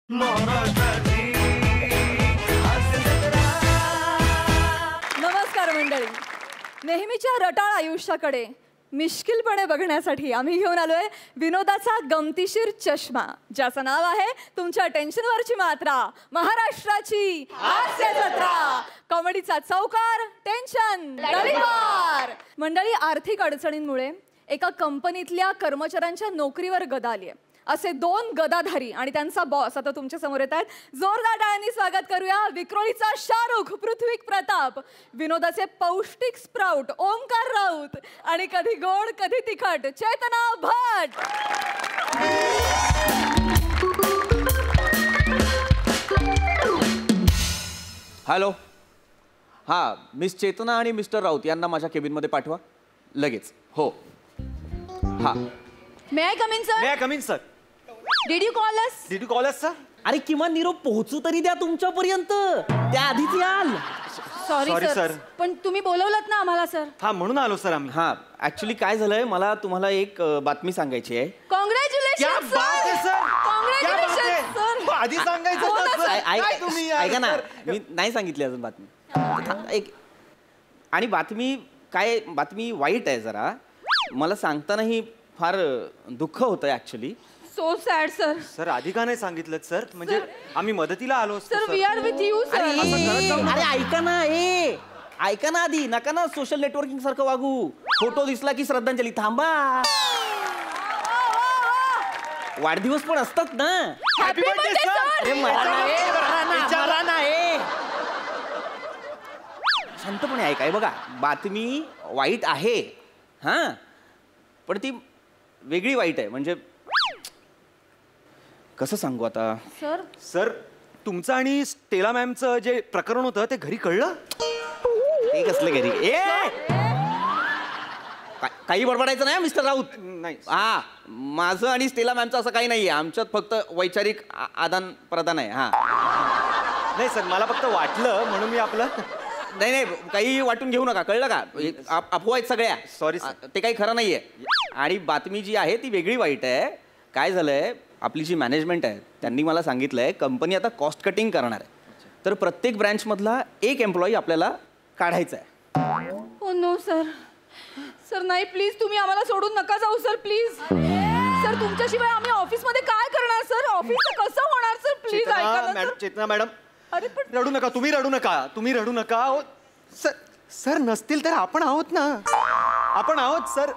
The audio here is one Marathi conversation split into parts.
नमस्कार मंडळी. नेहमीच्या रटाळ आयुष्याकडे मिश्किलपणे बघण्यासाठी आम्ही घेऊन आलोय विनोदाचा गमतीशीर चष्मा, ज्याचं नाव आहे तुमच्या टेन्शनवरची मात्रा, महाराष्ट्राची हास्य जत्रा. कॉमेडीचा चौकार, टेन्शन ललितवार. मंडळी, आर्थिक अडचणींमुळे एका कंपनीतल्या कर्मचाऱ्यांच्या नोकरीवर गदा आली आहे. असे दोन गदाधारी आणि त्यांचा बॉस आता तुमच्या समोर येत आहेत. जोरदार टाळ्यांनी स्वागत करूया विक्रोळीचा शाहरुख, पृथ्वी प्रताप, विनोदाचे पौष्टिक स्प्राउट ओंकार राऊत आणि कधी गोड कधी तिखट चेतना भट. हॅलो. हां, मिस चेतना आणि मिस्टर राऊत यांना माझ्या केबिनमध्ये पाठवा लगेच. हो. हां. May I come in sir? May I come in sir? Did you call us? Did you call us sir? अरे किमान निरोप पोहोचू तरी द्या तुमच्यापर्यंत, त्या आधीच याल. सॉरी सर, पण तुम्ही बोलवलत ना आम्हाला सर. हा, म्हणून आलो सर आम्ही. हां, ॲक्च्युली काय झालंय, मला तुम्हाला एक बातमी सांगायची आहे. Congratulation sir. Congratulation sir. आधी सांगायचं होतं सर. तुम्ही ऐका ना, मी नाही सांगितली अजून बातमी. एक आणि बातमी वाईट आहे जरा. मला सांगतानाही फार दुःख होतंय actually. So sad sir. Sir आधी का नाही सांगितलं सर? म्हणजे आम्ही मदतीला आलो असतो sir. We are with you sir. अरे ऐका ना, ऐका ना आधी. नका ना सोशल नेटवर्किंग सारखं वागू. फोटो दिसला की श्रद्धांजली. थांबा, वाढदिवस पण असतात ना. Happy birthday sir. अरे मला नाही. शांतपणे ऐकाय. बघा, बातमी वाईट आहे हां, पण ती वेगळी वाईट आहे. म्हणजे कसं सांगू आता सर? सर, तुमचं आणि स्टेला मॅमचं जे प्रकरण होतं ते घरी कळलं? ते कसलं घरी? काही बडबडायचं नाही मिस्टर राऊत. नाही. हा, माझं आणि स्टेला मॅमचं असं काही नाहीये. आमच्यात फक्त वैचारिक आदान प्रदान आहे. हा, नाही सर, मला फक्त वाटलं म्हणून मी आपलं. नाही, काही वाटून घेऊ नका, कळलं का? अफवा आहेत सगळ्या. सॉरी सर, ते काही खरं नाहीये. आणि बातमी जी आहे ती वेगळी वाईट आहे. काय झालंय, आपली जी मॅनेजमेंट आहे त्यांनी मला सांगितलंय कंपनी आता कॉस्ट कटिंग करणार आहे. तर प्रत्येक ब्रँचमधला एक एम्प्लॉई आपल्याला काढायचा आहे. Oh no sir. सर नाही, प्लीज तुम्ही आम्हाला सोडून नका जाऊ सर. प्लीज सर, तुमच्याशिवाय आम्ही ऑफिसमध्ये काय करणार सर? ऑफिस कसं होणार सर? प्लीज ऐका ना. चेतना मॅडम, अरे पण रडू नका. तुम्ही रडू नका. सर, सर नसतील तर आपण आहोत ना. आपण आहोत सर.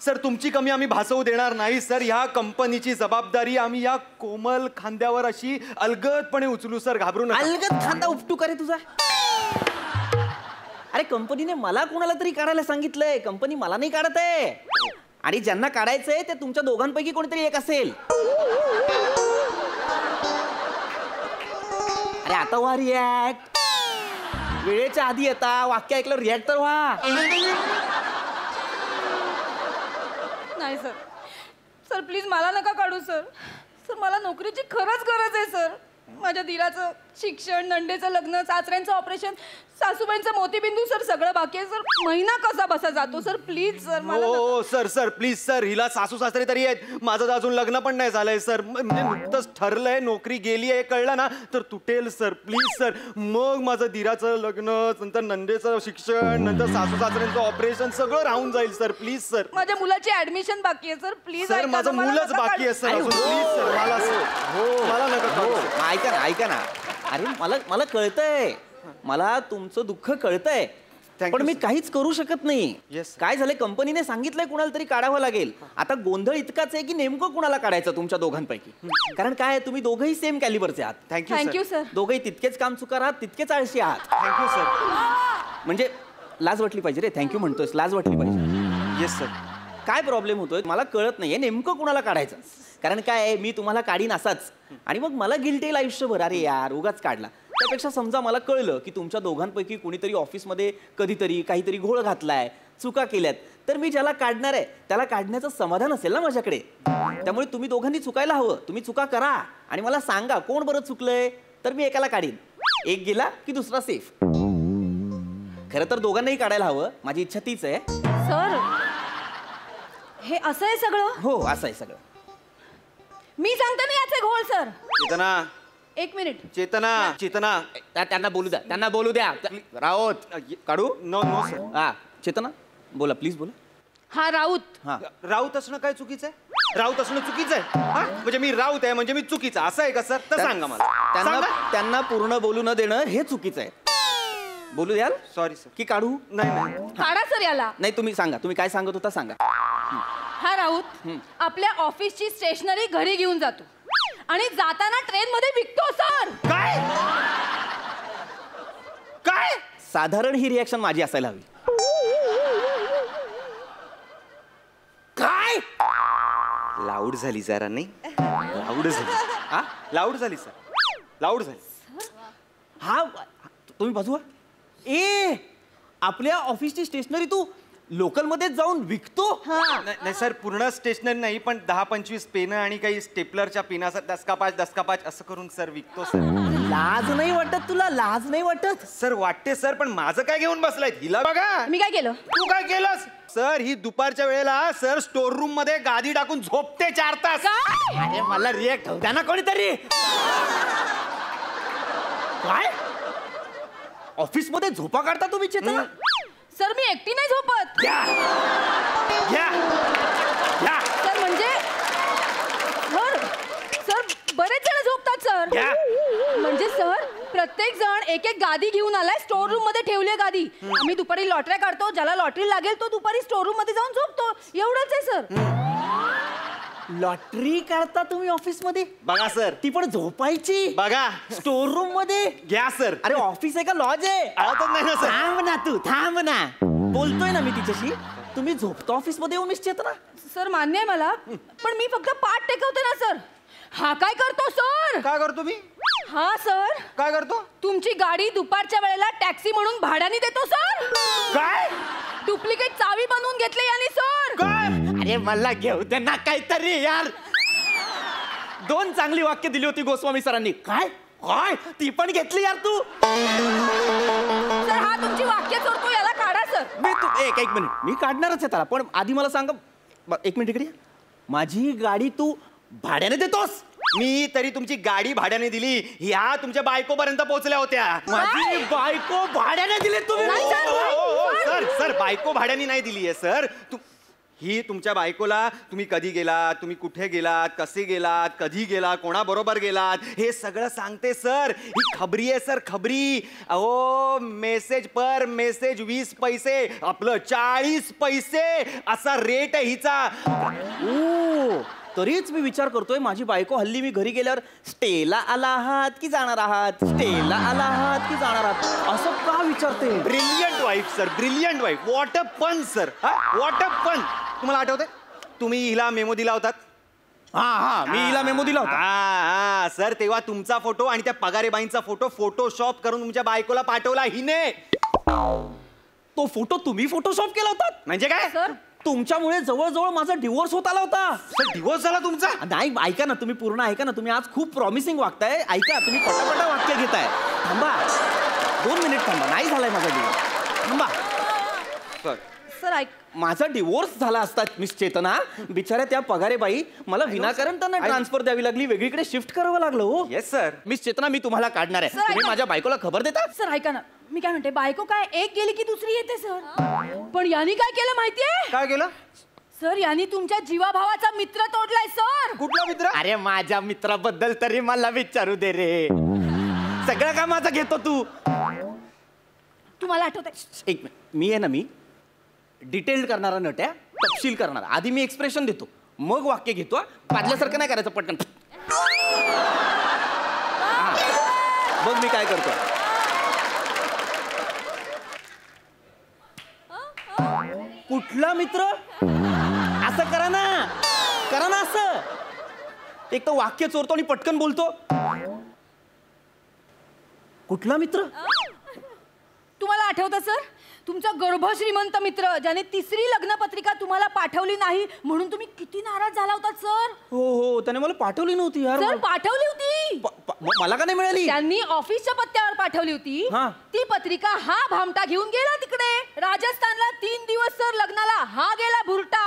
सर, तुमची कमी आम्ही भासवू देणार नाही सर. ह्या कंपनीची जबाबदारी आम्ही या कोमल खांद्यावर अशी अलगदपणे उचलू सर. घाबरू नका. अलगद खांदा उपटू का रे तुझा? अरे कंपनीने मला कोणाला तरी काढायला सांगितलंय. कंपनी मला नाही काढत आहे. आणि ज्यांना काढायचंय ते तुमच्या दोघांपैकी कोणीतरी एक असेल. अरे आता व्हा रिॲक्ट. वेळेच्या आधी येता. वाक्य ऐकलं रिॲक्ट तर व्हा. नाही सर. सर प्लीज मला नका काढू सर. सर मला नोकरीची खरंच गरज आहे सर. माझ्या दिराचं शिक्षण, नंडेचं लग्न, सासऱ्यांचं ऑपरेशन, सासूबाईंचं मोतीबिंदू सर सगळं बाकी आहे सर. महिना कसा बसा जातो सर. प्लीज सर मला. हो सर. Sir please sir. हिला सासू सासरे तरी आहेत. माझं अजून लग्न पण नाही झालंय सर. म्हणजे नुकतंच ठरलंय. नोकरी गेली आहे कळलं ना तर तुटेल सर. Please sir. मग माझं दिराचं लग्न, नंतर नंदेचं शिक्षण, नंतर सासू सासऱ्यांचं ऑपरेशन सगळं राहून जाईल सर. Please sir. माझ्या मुलाची ऍडमिशन बाकी आहे सर. प्लीज सर, माझं मुलंच बाकी आहे सर. प्लीज सर मला. हो, मला नका. ऐका ना. अरे मला कळतंय. मला तुमचं दुःख कळतंय. पण मी काहीच करू शकत नाही. काय झालंय, कंपनीने सांगितलंय कुणाला तरी काढावं लागेल. आता गोंधळ इतकाच आहे की नेमकं कुणाला काढायचं तुमच्या दोघांपैकी. कारण काय, तुम्ही दोघंही सेम कॅलिबरचे आहात. Thank you sir. दोघंही तितकेच काम चुकार आहात, तितकेच आळशी आहात. Thank you sir. म्हणजे लाज वाटली पाहिजे रे. थँक्यू म्हणतोय, लाज वाटली पाहिजे. Yes sir. काय प्रॉब्लेम होतोय मला कळत नाहीये नेमकं कुणाला काढायचं. कारण काय, मी तुम्हाला काढीन असाच आणि मग मला गिल्ट येईल आयुष्यभर. अरे यार उगाच काढला. त्यापेक्षा समजा मला कळलं की तुमच्या दोघांपैकी कुणीतरी ऑफिसमध्ये कधीतरी काहीतरी घोळ घातलाय, चुका केल्यात, तर मी ज्याला काढणार आहे त्याला काढण्याचं समाधान असेल ना माझ्याकडे. त्यामुळे तुम्ही दोघांनी चुकायला हवं. तुम्ही चुका करा आणि मला सांगा कोण बरं चुकलंय, तर मी एकाला काढीन. एक गेला की दुसरा सेफ. खरं तर दोघांनाही काढायला हवं. माझी इच्छा तीच आहे सर. हे असं आहे सगळं? हो असं आहे सगळं. मी सांगते ना याचे घोळ सर. चेतना, एक मिनिट. चेतना चेतना त्यांना बोलू द्या राऊत काढू. No no sir. हा चेतना बोला प्लीज बोला. हा राऊत. हा राऊत असणं काय चुकीचं आहे? राऊत असणं चुकीचं आहे? हा? म्हणजे मी राऊत आहे म्हणजे मी चुकीचं असं आहे का सर? तर सांगा मला. त्यांना पूर्ण बोलू न देणं हे चुकीचं आहे. बोलू द्याल सॉरी सर. की काढू. नाही काढा सर याला. नाही तुम्ही सांगा तुम्ही काय सांगत होता सांगा. हा राऊत आपल्या ऑफिसची स्टेशनरी घरी घेऊन जातो आणि जाताना ट्रेन मध्ये विकतो सर. काय काय साधारण ही रिॲक्शन माझी असायला हवी. काय लाऊड झाली जरा नाही. लाऊड झाली. हा लाऊड झाली सर. लाऊड झाली. हा तुम्ही बाजूला. ए आपल्या ऑफिसची स्टेशनरी तू लोकल मध्ये जाऊन विकतो. नाही सर पूर्ण स्टेशनरी नाही पण 10-25 पेनं आणि काही स्टेपलरच्या पिना दसकापाच असं करून सर विकतो सर. लाज नाही वाटत तुला. लाज नाही वाटत. सर वाटते सर पण माझं काय घेऊन बसलाय हिला बघा. मी काय केलं? तू काय केलंस सर? ही दुपारच्या वेळेला सर स्टोर रूम मध्ये गादी टाकून झोपते 4 तास. काय? अरे मला रिॲक्ट होऊ द्या ना कोणीतरी. काय ऑफिस मध्ये झोपा काढता तुम्ही चेतना? सर मी एकटी नाही झोपत. घ्या घ्या घ्या सर म्हणजे सर बरेच जण झोपतात सर. घ्या. म्हणजे सर प्रत्येक जण एक एक गादी घेऊन आलाय. स्टोर रूम मध्ये ठेवली आहे गादी. आम्ही दुपारी लॉटऱ्या काढतो. ज्याला लॉटरी लागेल तो दुपारी स्टोर रूम मध्ये जाऊन झोपतो. एवढंच आहे सर. लॉटरी काढता तुम्ही ऑफिस मध्ये? बघा सर. ती पण झोपायची बघा स्टोर रूम मध्ये. घ्या सर. अरे ऑफिस आहे का लॉज आहे? आवतच नाही ना सर. थांब ना तू थांब ना. बोलतोय ना मी तिच्याशी. तुम्ही झोपतो ऑफिस मध्ये येऊन निश्चित ना. सर मान्य आहे मला पण मी फक्त पाठ टेकवते ना सर. हा काय करतो सर? काय करतो मी? हा सर काय करतो? तुमची गाडी दुपारच्या वेळेला टॅक्सी म्हणून भाड्याने देतो सर. काय डुप्लिकेट चावी बनवून घेतले याने सर. काय अरे मला घेऊ दे ना काहीतरी यार. 2 चांगली वाक्य दिली होती गोस्वामी सरांनी. काय काय ती पण घेतली यार तू. सर हा तुमची वाक्य चोरतो याला काढा सर. मी तू एक मिनिट मी काढणारच आहे त्याला पण आधी मला सांग. एक मिनिट इकडे. माझी गाडी तू भाड्याने देतोस? मी तरी तुमची गाडी भाड्याने दिली. ह्या तुमच्या बायको पर्यंत पोहोचल्या होत्या. माझी बायको भाड्याने दिली तुम्ही? नाही, सर. सर सर बायको भाड्याने नाही दिली आहे सर. ही तुमच्या बायकोला तुम्ही कधी गेलात, तुम्ही कुठे गेलात, कसे गेलात, कधी गेलात, कोणाबरोबर गेलात हे सगळं सांगते सर. ही खबरी आहे सर खबरी. अहो मेसेज पर मेसेज 20 पैसे आपलं 40 पैसे असा रेट आहे हिचा. ओ तरीच मी विचार करतोय माझी बायको हल्ली मी घरी गेल्यावर स्टेला आला आहात की जाणार आहात, स्टेला आला आहात की जाणार आहात असं का विचारते. Brilliant wife sir, brilliant wife. What a पन सर. व्हॉट अ पन. तुम्हाला आठवतंय तुम्ही हिला मेमो दिला होतात? हा मी हिला मेमो दिला होता. हा सर तेव्हा तुमचा फोटो आणि त्या पगारेबाईंचा फोटो फोटोशॉप करून तुमच्या बायकोला पाठवला हिने. तो फोटो तुम्ही फोटोशॉप केला होता? म्हणजे काय सर तुमच्यामुळे जवळजवळ माझा डिवोर्स होत आला होता. सर डिवोर्स झाला तुमचा? नाही ऐका ना तुम्ही पूर्ण ऐका ना. तुम्ही आज खूप प्रॉमिसिंग वागताय. ऐका तुम्ही पटापटा वाक्य घेताय. थांबा 2 मिनिट थांबा. नाही झालाय माझा डिवोर्स. थांबा. सर सर ऐक माझा डिवोर्स झाला असता मिस चेतना बिचाऱ्या त्या पगारे बाई मला विनाकारण त्यांना ट्रान्सफर द्यावी लागली. वेगळीकडे शिफ्ट करावं लागलं. हो येस सर. मिस चेतना मी तुम्हाला काढणार आहे. सर, तुम्ही ऐका. माझ्या बायकोला खबर देता? सर ऐका ना मी काय म्हणते बायको काय एक गेली की दुसरी येते सर. पण यांनी काय केलं माहितीये? काय केलं? सर यांनी तुमच्या जीवाभावाचा मित्र तोडलाय सर. कुठला मित्र? अरे माझ्या मित्राबद्दल तरी मला विचारू दे रे. सगळं का माझं घेतो तू? तुम्हाला आठवतंय? एक मिनिट मी आहे ना मी डिटेल्ड करणारा नट आहे. तपशील करणारा. आधी मी एक्सप्रेशन देतो मग वाक्य घेतो. पाडल्यासारखं नाही करायचं पटकन. बघ मी काय करतो. कुठला मित्र? असं करा ना असं. एक तर वाक्य चोरतो आणि पटकन बोलतो. कुठला मित्र? तुम्हाला आठवतं सर तुमचा गर्भ श्रीमंत मित्र ज्याने 3री लग्नपत्रिका तुम्हाला पाठवली नाही म्हणून तुम्ही किती नाराज झाला होता सर. हो त्याने मला पाठवली नव्हती यार. सर पाठवली होती. मला का नाही मिळाली? त्यांनी ऑफिसच्या पत्त्यावर पाठवली होती. हा. ती पत्रिका हा भामटा घेऊन गेला तिकडे राजस्थानला 3 दिवस सर लग्नाला. हा गेला भुरटा.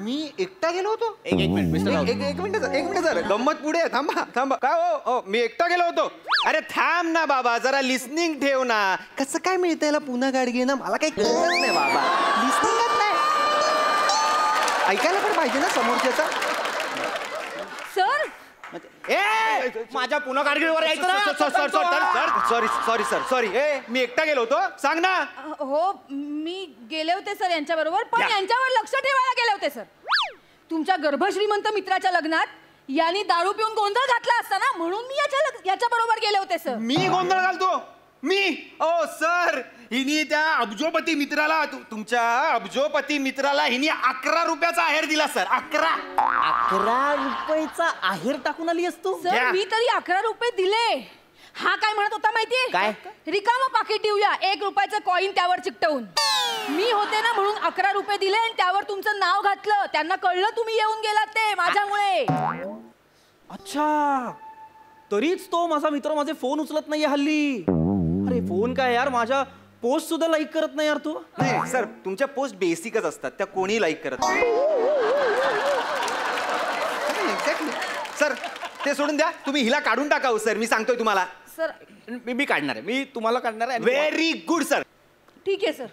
मी एकटा गेलो होतो? एक मिनिट मिस्टर राऊत. एक मिनिट सर, गंमत पुढे आहे. थांबा काय हो मी एकटा गेलो होतो? अरे थांब ना बाबा, जरा लिस्निंग ठेव ना. कसं काय मिळतं याला पुन्हा गाडगे ना, मला काही कळत नाही बाबा. लिस्निंगच नाही, ऐकायला पण पाहिजे ना समोरच्याचा. सर ए माझ्या पुन्हा गाडगेवर यायचं ना. सॉरी मी एकटा गेलो होतो, सांग ना. हो मी गेले होते सर यांच्या बरोबर, पण या. यांच्यावर लक्ष ठेवायला गेले होते सर. तुमच्या गर्भश्रीमंत मित्राच्या लग्नात यांनी दारू पिऊन गोंधळ घातला असता ना, म्हणून मी याच्या बरोबर गेले होते सर. मी गोंधळ घालतो? ओ सर, हिनी त्या अब्जोपती मित्राला तुमच्या अब्जोपती मित्राला हिनी 11 रुपयाचा आहेर दिला सर. 11 रुपयाचा आहेर टाकून आली असतो. सर मी तरी 11 रुपये दिले. हा काय म्हणत होता माहितीये? काय? रिकामं पाकिट देऊया, 1 रुपयाचं कॉइन त्यावर चिकटवून. मी होते ना म्हणून 11 रुपये दिले आणि त्यावर तुमचं नाव घातलं. त्यांना कळलं तुम्ही येऊन गेलात ते माझ्यामुळे. अच्छा, तरीच तो माझा मित्र माझे फोन उचलत नाहीये हल्ली. अरे फोन काय यार, माझ्या पोस्ट सुद्धा लाईक करत नाही यार तू. नाही सर, तुमच्या पोस्ट बेसिकच असतात, त्या कोणी लाईक करत नाही. एक्झॅक्टली सर, ते सोडून द्या. तुम्ही हिला काढून टाकाव सर, मी सांगतोय तुम्हाला. सर मी काढणार आहे, मी तुम्हाला काढणार आहे. Very good sir. ठीक आहे सर,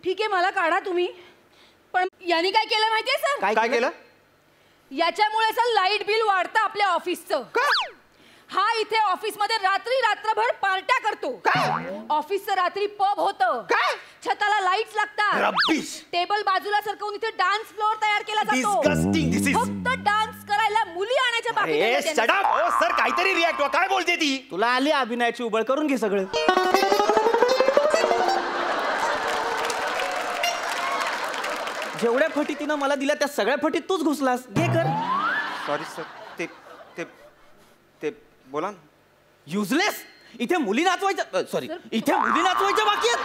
ठीक आहे मला काढा तुम्ही. पण यांनी काय केलं माहितीये सर? काय केलं? याच्यामुळे सर लाईट बिल वाढतं आपल्या ऑफिसचं. हा इथे ऑफिस मध्ये रात्रभर पार्ट्या करतो. ऑफिसचं रात्री पब होतं. छताला लाईट्स लागतात. रब्बिश. टेबल बाजूला सरकवून इथे डान्स फ्लोअर तयार केला जातो. Disgusting, this is- फक्त डान्स करायला मुली आणायच्या बाकी अरे नाहीये शट त्यांना. अप. सर काहीतरी रिॲक्ट व्हा. काय बोलते ती? तुला आली अभिनयाची उबळ, करून घे सगळं. जेवढ्या फटी तिनं मला दिल्या त्या सगळ्या फटीत तूच घुसलास. घे कर. सॉरी सर, ते बोला ना. युजलेस. इथे मुली नाचवायच्या, सॉरी, इथे मुली नाचवायच्या बाकी आहेत.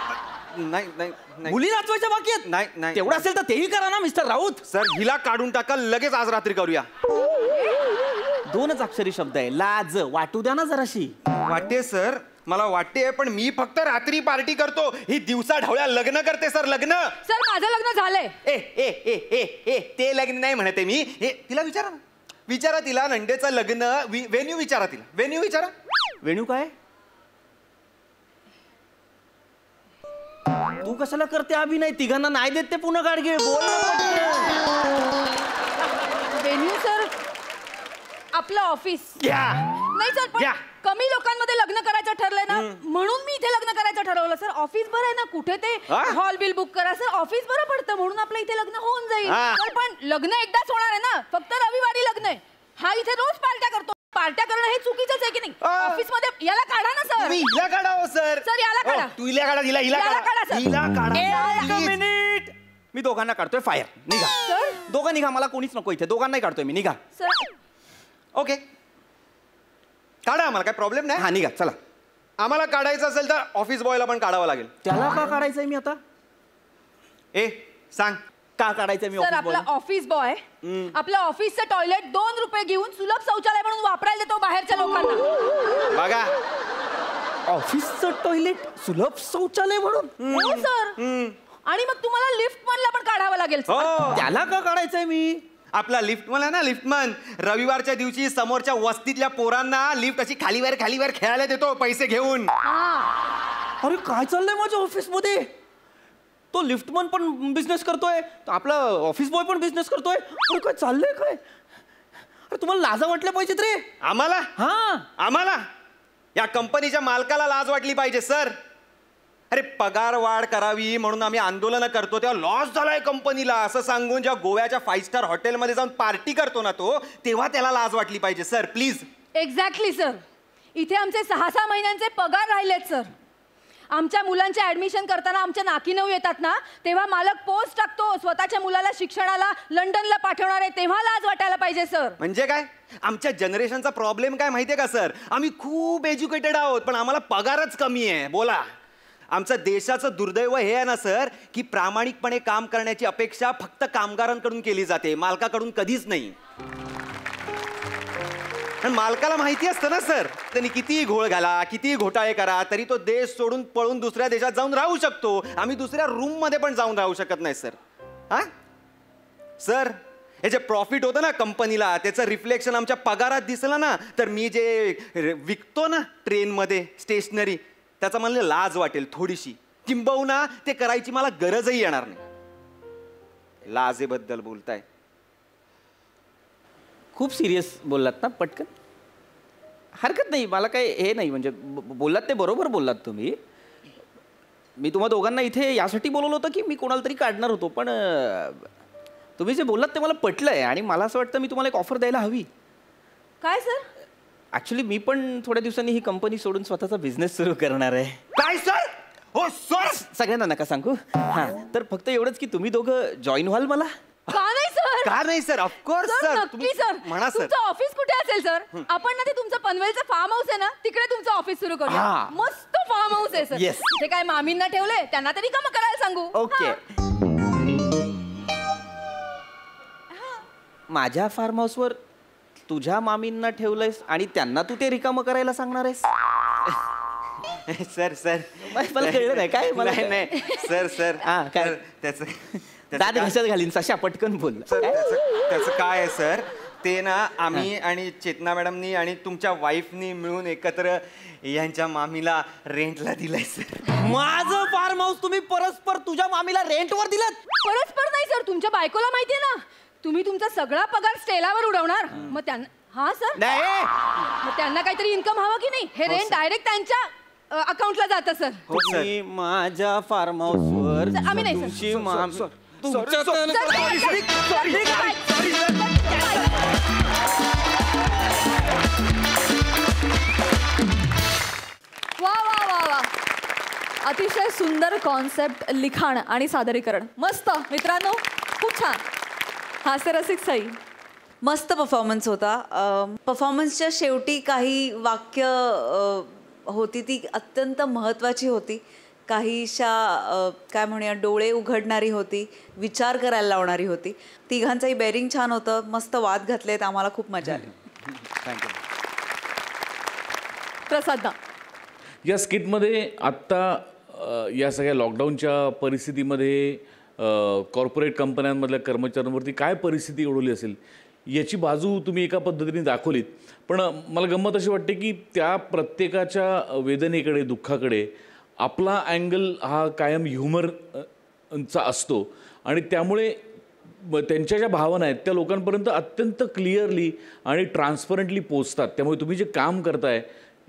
नाही मुली नाचवायच्या बाकी आहेत. नाही. तेवढं असेल तर तेही करा ना मिस्टर राऊत. सर हिला काढून टाका लगेच, आज रात्री करूया. 2च अक्षरी शब्द आहे, लाज. वाटू द्या ना जराशी. वाटते सर, मला वाटते, पण मी फक्त रात्री पार्टी करतो. ही दिवसा ढवळ्या लग्न करते सर. लग्न. सर माझं लग्न झालंय. ए ते लग्न नाही म्हणते मी. तिला विचारा तिला नंडेचं लग्न. वेन्यू विचारा तिला. वेन्यू विचारा. वेणू काय? तू कशाला करते अभिनय? तिघांना नाही देत ते पुन्हा गाडगे. बोल ना. वेन्यू सर आपलं ऑफिस. नाही सर, पण या. कमी लोकांमध्ये लग्न करायचं ठरलंय ना, म्हणून मी इथे लग्न करायचं ठरवलं सर. ऑफिस बरं आहे ना, कुठे ते हॉल बिल बुक करा सर. ऑफिस बरं पडतं म्हणून आपलं इथे लग्न होऊन जाईल. सर पण लग्न एकदाच होणार आहे ना, फक्त रविवारी लग्न आहे. हा इथे रोज पार्ट्या करतो. पार्ट्या करणं हे चुकीचंच आहे की नाही? ऑफिस मध्ये याला काढा ना सर. तुम्ही हिला काढा हो सर. सर याला काढा. तू हिला काढा. हिला याला काढा सर. हिला काढा. एक मिनिट. मी दोघांना काढतोय. फायर. निघा. सर दोघं निघा. मला कोणीच नको इथे. दोघांनाही काढतोय मी. निघा. सर ओके काढा, आम्हाला काय प्रॉब्लेम नाही. हा निघा. चला. आम्हाला काढायचं असेल तर ऑफिस बॉयला पण काढावं लागेल. त्याला का काढायचंय मी आता? सांग का काढायचंय मी सर ऑफिस आपला बॉय? ऑफिस बॉय आपल्या ऑफिसचं टॉयलेट 2 रुपये घेऊन सुलभ शौचालय म्हणून वापरायला देतो बाहेरच्या लोकांना. बघा, ऑफिसचं टॉयलेट सुलभ शौचालय म्हणून? हो सर. आणि मग तुम्हाला लिफ्ट मधला पण काढावं लागेल सर. हो त्याला का काढायचंय मी? आपला लिफ्टमन आहे ना, लिफ्टमन रविवारच्या दिवशी समोरच्या वस्तीतल्या पोरांना लिफ्ट अशी खालीवर खेळायला देतो पैसे घेऊन. अरे काय चाललंय माझ्या ऑफिस मध्ये? तो लिफ्टमन पण बिझनेस करतोय, आपला ऑफिस बॉय पण बिझनेस करतोय. अरे काय चाललंय काय? अरे तुम्हाला लाजा वाटल्या पाहिजेत रे. आम्हाला? हा, आम्हाला या कंपनीच्या मालकाला लाज वाटली पाहिजे सर. अरे पगार वाढ करावी म्हणून आम्ही आंदोलन करतो, तेव्हा लॉस झालाय कंपनीला असं सांगून जेव्हा गोव्याच्या 5 स्टार हॉटेलमध्ये जाऊन पार्टी करतो ना तो, तेव्हा त्याला लाज वाटली पाहिजे सर. प्लीज. Exactly sir. इथे आमचे 6-6 महिन्यांचे पगार राहिलेत सर. आमच्या मुलांचे ऍडमिशन करताना आमच्या नाकीनऊ येतात ना, तेव्हा मालक पोस्ट टाकतो स्वतःच्या मुलाला शिक्षणाला लंडनला पाठवणार आहे, तेव्हा लाज वाटायला पाहिजे सर. म्हणजे काय? आमच्या जनरेशनचा प्रॉब्लेम काय माहितीये का सर? आम्ही खूप एज्युकेटेड आहोत पण आम्हाला पगारच कमी आहे. बोला. आमचं देशाचं दुर्दैव हे आहे ना सर, की प्रामाणिकपणे काम करण्याची अपेक्षा फक्त कामगारांकडून केली जाते, मालकाकडून कधीच नाही. आणि मालकाला माहिती असतं ना सर, त्यांनी कितीही घोळ घाला, कितीही घोटाळे करा, तरी तो देश सोडून पळून दुसऱ्या देशात जाऊन राहू शकतो. आम्ही दुसऱ्या रूम मध्ये पण जाऊन राहू शकत नाही सर. हा सर हे जे प्रॉफिट होतं ना कंपनीला त्याचं रिफ्लेक्शन आमच्या पगारात दिसलं ना तर मी जे विकतो ना ट्रेनमध्ये स्टेशनरी त्याचा मला लाज वाटेल थोडीशी, किंबहुना ते करायची मला गरजही येणार नाही. लाजेबद्दल बोलताय? खूप सिरियस बोललात ना पटकन. हरकत नाही, मला काही हे नाही, म्हणजे बोललात ते बरोबर बोललात तुम्ही. मी तुम्हा दोघांना इथे यासाठी बोलवलं होतं की मी कोणाला तरी काढणार होतो, पण तुम्ही जे बोललात ते मला पटलं आहे आणि मला असं वाटतं मी तुम्हाला एक ऑफर द्यायला हवी. काय सर? ॲक्च्युली मी पण थोड्या दिवसांनी ही कंपनी सोडून स्वतःचा बिझनेस सुरू करणार आहे. काय सर? हो सर. सगळ्यांना नका सांगू. हां, तर फक्त एवढंच की तुम्ही दोघं जॉईन व्हाल मला. का नाही सर? का नाही सर? Of course sir sir. नक्की सर. म्हणा सर. तुमचं ऑफिस कुठे असेल सर? आपण ना ते तुमचं पनवेलचं फार्म हाऊस आहे ना तिकडे तुमचं ऑफिस सुरू करूया. हा. मस्त फार्म हाऊस आहे सर. Yes. ते काय मामींना ठेवलंय त्यांना तरी काम करायला सांगू. ओके. माझ्या फार्म हाऊसवर तुझ्या मामींना ठेवलंयस आणि त्यांना तू ते रिकामं करायला सांगणार आहेस? सर सर मला कळलं नाही काय. मला नाही नाही सर सर हा, काय? सर, त्याचं दाद घशात घालीन सशा पटकन बोल. सर त्याचं काय आहे सर, ते ना आम्ही आणि चेतना मॅडमनी आणि तुमच्या वाईफनी मिळून एकत्र यांच्या मामीला रेंटला दिलंय सर. माझं फार्म हाऊस तुम्ही परस्पर तुझ्या मामीला रेंटवर दिलं? परस्पर नाही सर, तुमच्या बायकोला माहितीये ना तुम्ही तुमचा सगळा पगार स्टेलावर उडवणार. मग त्यांना हा सर नाही. मग त्यांना काहीतरी इन्कम हवं की नाही? हे रेंट डायरेक्ट त्यांच्या अकाउंटला जातं सर. तुम्ही माझ्या फार्म हाऊसवर सर, आम्ही नाही, सर. तुमची मामी तुमच्या सर, वा वा वा वा, अतिशय सुंदर कॉन्सेप्ट, लिखाण आणि सादरीकरण. मस्त मित्रांनो, खूप छान. हास्यरसिक सई. मस्त परफॉर्मन्स होता. परफॉर्मन्सच्या शेवटी काही वाक्य होती ती अत्यंत महत्त्वाची होती. काहीशा काय म्हणूया डोळे उघडणारी होती, विचार करायला लावणारी होती. तिघांचंही बेरिंग छान होतं. मस्त वाद घातलेत, आम्हाला खूप मजा आली. थँक्यू. प्रसाद. या स्किटमध्ये आत्ता या सगळ्या लॉकडाऊनच्या परिस्थितीमध्ये कॉर्पोरेट कंपन्यांमधल्या कर्मचाऱ्यांवरती काय परिस्थिती ओढवली असेल याची बाजू तुम्ही एका पद्धतीने दाखवलीत. पण मला गंमत अशी वाटते की त्या प्रत्येकाच्या वेदनेकडे, दुःखाकडे आपला अँगल हा कायम ह्युमरचा असतो आणि त्यामुळे त्यांच्या ज्या भावना आहेत त्या लोकांपर्यंत अत्यंत क्लिअरली आणि ट्रान्सपरंटली पोचतात. त्यामुळे तुम्ही जे काम करताय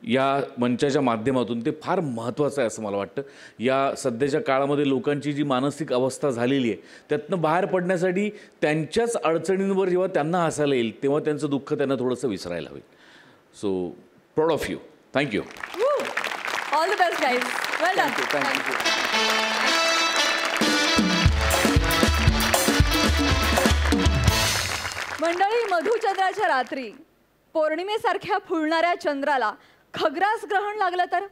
या मंचाच्या माध्यमातून ते फार महत्त्वाचं आहे असं मला वाटतं. या सध्याच्या काळामध्ये लोकांची जी मानसिक अवस्था झालेली आहे त्यातनं बाहेर पडण्यासाठी त्यांच्याच अडचणींवर जेव्हा त्यांना हसायला येईल तेव्हा त्यांचं दुःख त्यांना थोडंसं विसरायला होईल. So proud of you. Thank you. All the best guys. Well done. Thank you. मंडळी, मधुचंद्राच्या रात्री पौर्णिमेसारख्या फुलणाऱ्या चंद्राला खग्रास ग्रहण लागलं तर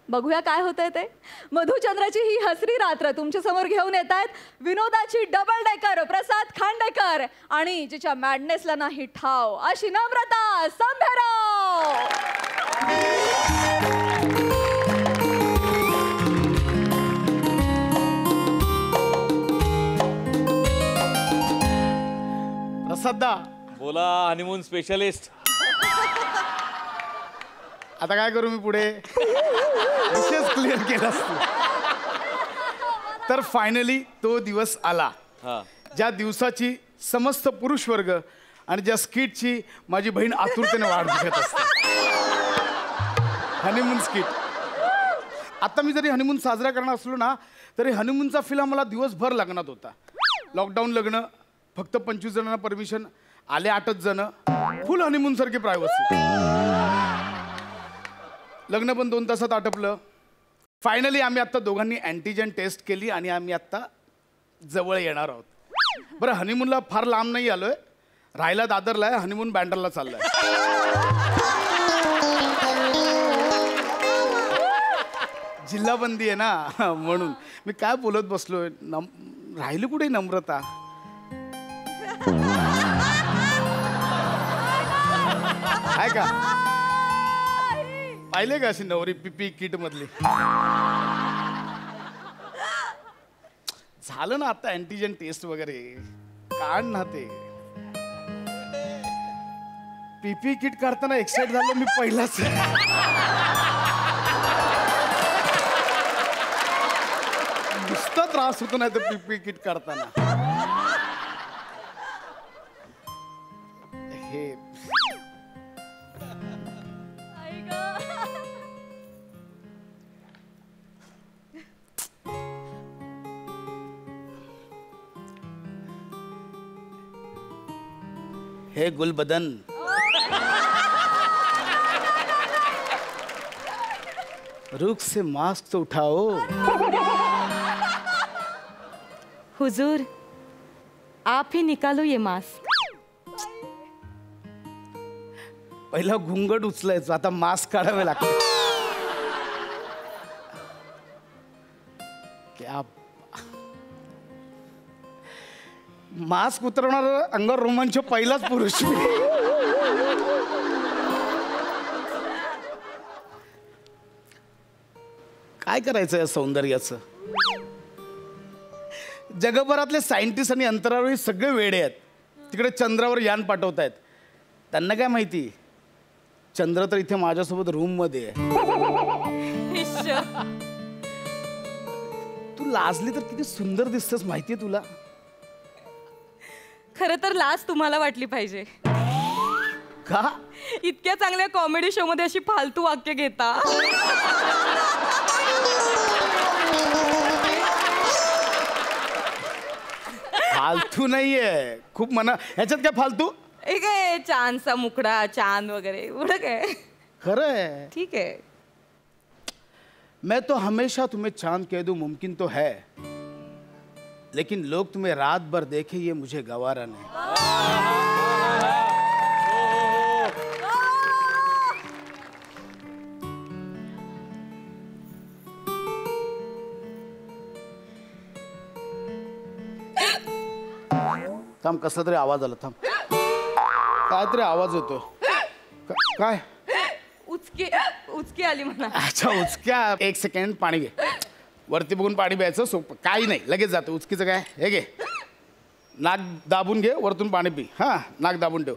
बघूया काय होतंय ते. मधुचंद्राची ही हसरी रात्र तुमच्या समोर घेऊन येत आहेत विनोदाची डबल डेकर प्रसाद खांडेकर आणि जिच्या मॅडनेसला नाही ठाव अशी नम्रता संभेराव. प्रसादा, बोला हनीमून स्पेशलिस्ट. आता काय करू मी पुढे? विषयच क्लिअर केला असतो. तर फायनली तो दिवस आला ज्या दिवसाची समस्त पुरुष वर्ग आणि ज्या स्किटची माझी बहीण आतुरतेने वाट बघत असते. Honeymoon skit. आता मी जरी हनीमून साजरा करणार असलो ना तरी हनीमूनचा फिल्म मला दिवसभर लग्नात होता. लॉकडाऊन लग्न, फक्त 25 जणांना परमिशन, आले 8च जण, फुल हनीमून सारखी प्रायव्हसी. लग्न पण 2 तासात आटपलं. फायनली आम्ही आत्ता दोघांनी अँटीजन टेस्ट केली आणि आम्ही आत्ता जवळ येणार आहोत. बरं, हनीमूनला फार लांब नाही आलोय, राहायला दादरला आहे, हनीमून बँडरला चाललाय. जिल्हाबंदी आहे ना म्हणून. मी काय बोलत बसलोय, राहिली कुठे नम्रता? आहे का? पाहिले का अशी नवरी पीपी किट मधली? झालं ना आता अँटीजन टेस्ट वगैरे, काढ ना ते. पीपी किट काढताना एक्साइट झालो मी पहिलाच. नुसता त्रास होतो नाही तर पीपी किट काढताना. हे हे गुलबदन, रुख से मास्क तो उठाओ. हुजूर, आप ही निकालो ये मास्क. पहिला घुंगट उचलायचो, आता मास्क काढावे लागते. क्या मास्क उतरवणार अंगावर रोमांच पहिलाच पुरुष. काय करायचं या सौंदर्याचं. जगभरातले सायंटिस्ट आणि अंतराळवीर सगळे वेडे आहेत. तिकडे चंद्रावर यान पाठवतायत. त्यांना काय माहिती, चंद्र तर इथे माझ्यासोबत रूम मध्ये आहे. तू लाजली तर किती सुंदर दिसतेस माहितीये तुला. खरं तर लाज तुम्हाला वाटली पाहिजे. का? इतक्या चांगल्या कॉमेडी शो मध्ये अशी फालतू वाक्य घेता. फालतू नाहीये, खूप मना. ह्याच्यात काय फालतू. एक आहे चांदचा मुखडा, चांद वगैरे एवढं काय. खरं आहे. ठीक है. मैं तो हमेशा तुम्हें चांद कह दूं मुमकिन तो है, लेकिन लोग तुम्हें रात भर देखे ये मुझे गवारा नहीं. थांब, कसला तरी आवाज आला. थांब, काय तरी आवाज येतो. काय? उचकी आली म्हणा. अच्छा, उचक्या. एक सेकंड, पाणी घे. वरती बघून पाणी प्यायचं. सोपं काही नाही, लगेच जातं. उचकीचं काय, हे घे. नाक दाबून घे, वरतून पाणी पी. हां, नाक दाबून ठेव,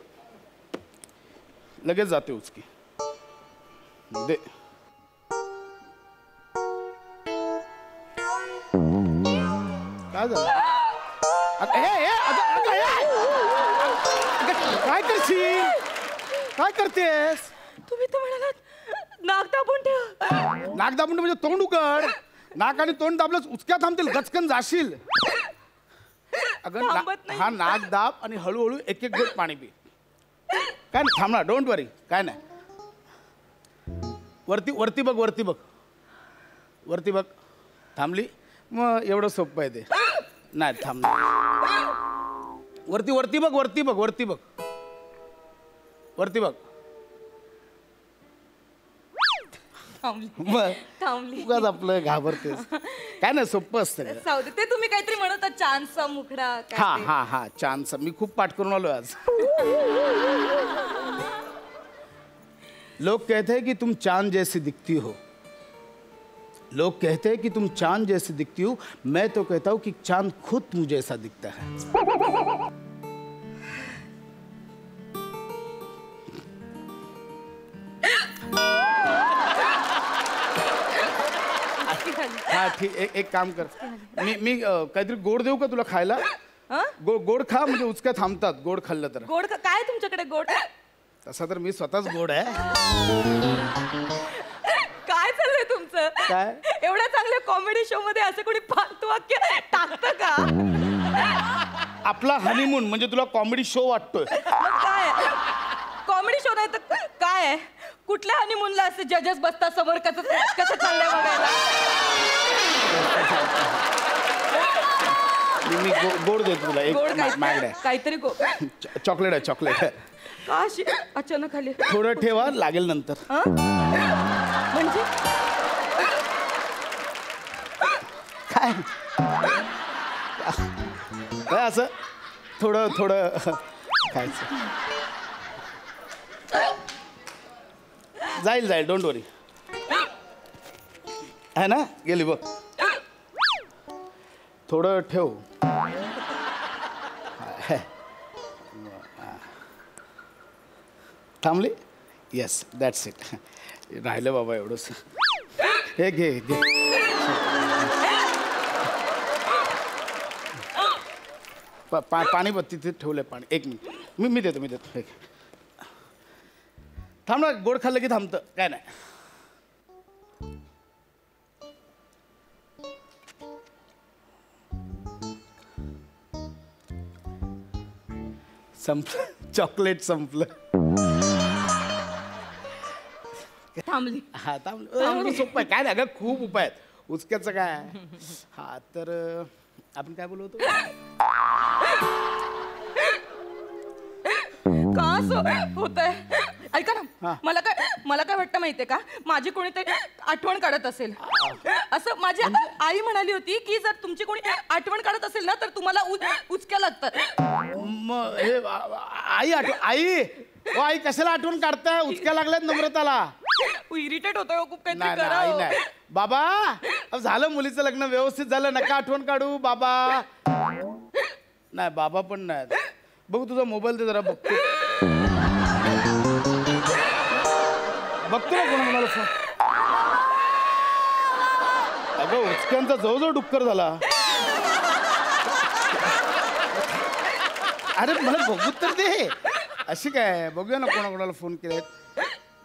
लगेच जाते उचकी. दे. काय झालं? काय करशील? काय करतेस? तुम्ही तर म्हणालात नाक दाबून ठेव. नाक दाबून म्हणजे तोंड उघड. नाक आणि तोंड दाबलंच उचक्या थांबतील, गचकन जाशील. अगं हा, नाक दाब आणि हळूहळू एक एक घोट पाणी पी. काय नाही, थांबणार. डोंट वरी, काय नाही. वरती बघ, वरती बघ, वरती बघ. थांबली मग एवढं सोपं आहे ते. नाही, थांब. वरती बघ, वरती बघ, वरती बघ, वरती बघ. थांबली. उगाच आपलं घाबरतेस. काय नाही, सोपं असतं. जाऊ दे. ते तुम्ही काहीतरी म्हणत चांदचा मुखडा. हा हा हा, चांदचा. मी खूप पाठ करून आलो आज. लोग कहते हैं कि तुम चांद जैसी दिखती हो. लोग कहते हैं कि तुम चांद जैसी दिखती हो. मैं तो कहता हूं कि चांद खुद मुझे ऐसा दिखता है. हा ठीक. एक काम कर, मी काहीतरी गोड देऊ का तुला खायला? गोड खा, म्हणजे उचक्या थांबतात गोड खाल्लं तर. गोड काय तुमच्याकडे गोड? तसा तर मी स्वतःच गोड आहे. काय चाललंय तुमचं? काय? एवढ्या चांगल्या कॉमेडी शो मध्ये असं कोणी फालतू वाक्य टाकतं का? आपला हनीमून म्हणजे तुला कॉमेडी शो वाटतोय? काय कॉमेडी शो नाही तर काय आहे? कुठल्या हनीमूनला असे जजेस बसतात समोर, कसं चाललंय बघायला? मी गोड देतो तुला. एक मॅगड आहे, काहीतरी चॉकलेट आहे, चॉकलेट आहे. का अशी अचानक आली? थोडं ठेवा, लागेल नंतर. म्हणजे काय काय असं थोडं थोडं खायचं. जाईल जाईल, डोंट वरी. आहे ना, गेली बघ. थोडं ठेव. थांबली येस दॅट्स इट. राहिलं बाबा एवढंच. हे घे घे. पाणी बघ तिथे ठेवलंय पाणी. एक मिनिट मी देतो मी देतो. हे थांब ना, गोड खाल्लं की थांबतं काय नाही. संपलं चॉकलेट संपलं. थांबली. हा थांबलं सोपं आहे काय नाही अगं खूप उपाय आहेत. उचक्याचं काय. हा तर आपण काय बोलू होतो. का असं होतंय? ऐका ना, मला काय वाटतं माहितीये का, माझी कोणीतरी आठवण काढत असेल. असं माझी आई म्हणाली होती की जर तुमची कोणी आठवण काढत असेल ना तर तुम्हाला उचक्या लागतात. मग हे आई आई ओ आई कशाला आठवण काढताय. उचक्या लागल्यात नम्रताला. इरिटेट होतोय खूप. काहीतरी नाही करा नाही हो. नाही बाबा अब झालं मुलीचं लग्न व्यवस्थित झालं नका आठवण काढू बाबा. नाही बाबा पण नाही. बघू तुझा मोबाईल दे जरा बघतो. बघतो ना कोणा कोणाला फोन. अगं उचक्यांचा जवळजवळ डुक्कर झाला. अरे मला बघू तर दे. अशी काय बघूया ना कोणाकोणाला फोन केलेत.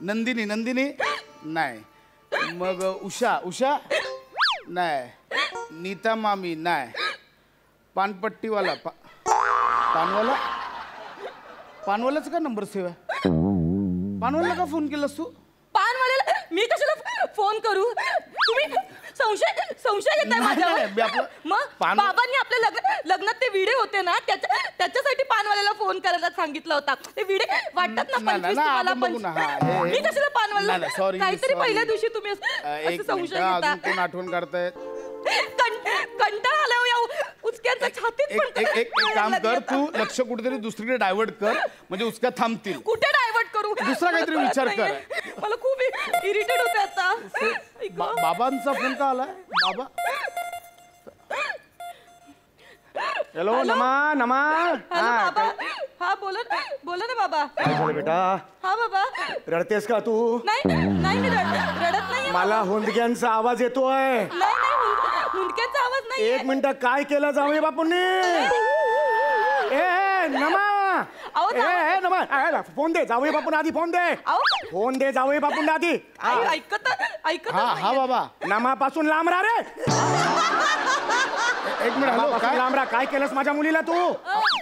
नंदिनी नाही. मग उषा नाही. नीता मामी नाही. पानपट्टीवाला पानवाल्याचा का नंबर सेव्ह आहे. पानवाल्याला का फोन केलास तू. पानवाल्याला मी कशाला फोन करू. तुम्ही संशय घेताय माझ्यावर. मग बाबांनी आपल्या लग्नात ते व्हिडिओ होते ना त्याच्यासाठी पानवाल्याला फोन करायला सांगितलं होता. ते व्हिडिओ वाटतात ना 25 तुम्हाला. मी कशाला पानवाल्याला. काहीतरी पहिल्या दिवशी तुम्ही असं संशय घेता. कोण आठवण काढतायत. कंटाळा आला या उचक्यांचा छातीत पण. एक काम कर तू लक्ष कुठेतरी दुसरीकडे डायव्हर्ट कर म्हणजे उचक्या थांबतील. कुठे डायव्हर्ट करू. दुसरा काहीतरी विचार कर. मला खूप इरिटेट होते आता. बाबांचा फोन का आलाय. बाबा हॅलो नमा. हा बोला ना बाबा. काय झालं बेटा. हा बाबा. रडतेस का तू. नाही मी रडत नाही. मला हुंदक्यांचा आवाज येतोय. नाही हुंदक्यांचा आवाज नाही. एक मिनिट काय केलं जावई बापूंनी. ए नमा. ए नमा फोन दे जावई बापून आधी फोन दे. फोन दे जावई बापूंना आधी. ऐकत हा बाबा नमापासून लांब राहा रे. एक मिनिट. हॅलो काय लांब राहा. काय केलंस माझ्या मुलीला तू.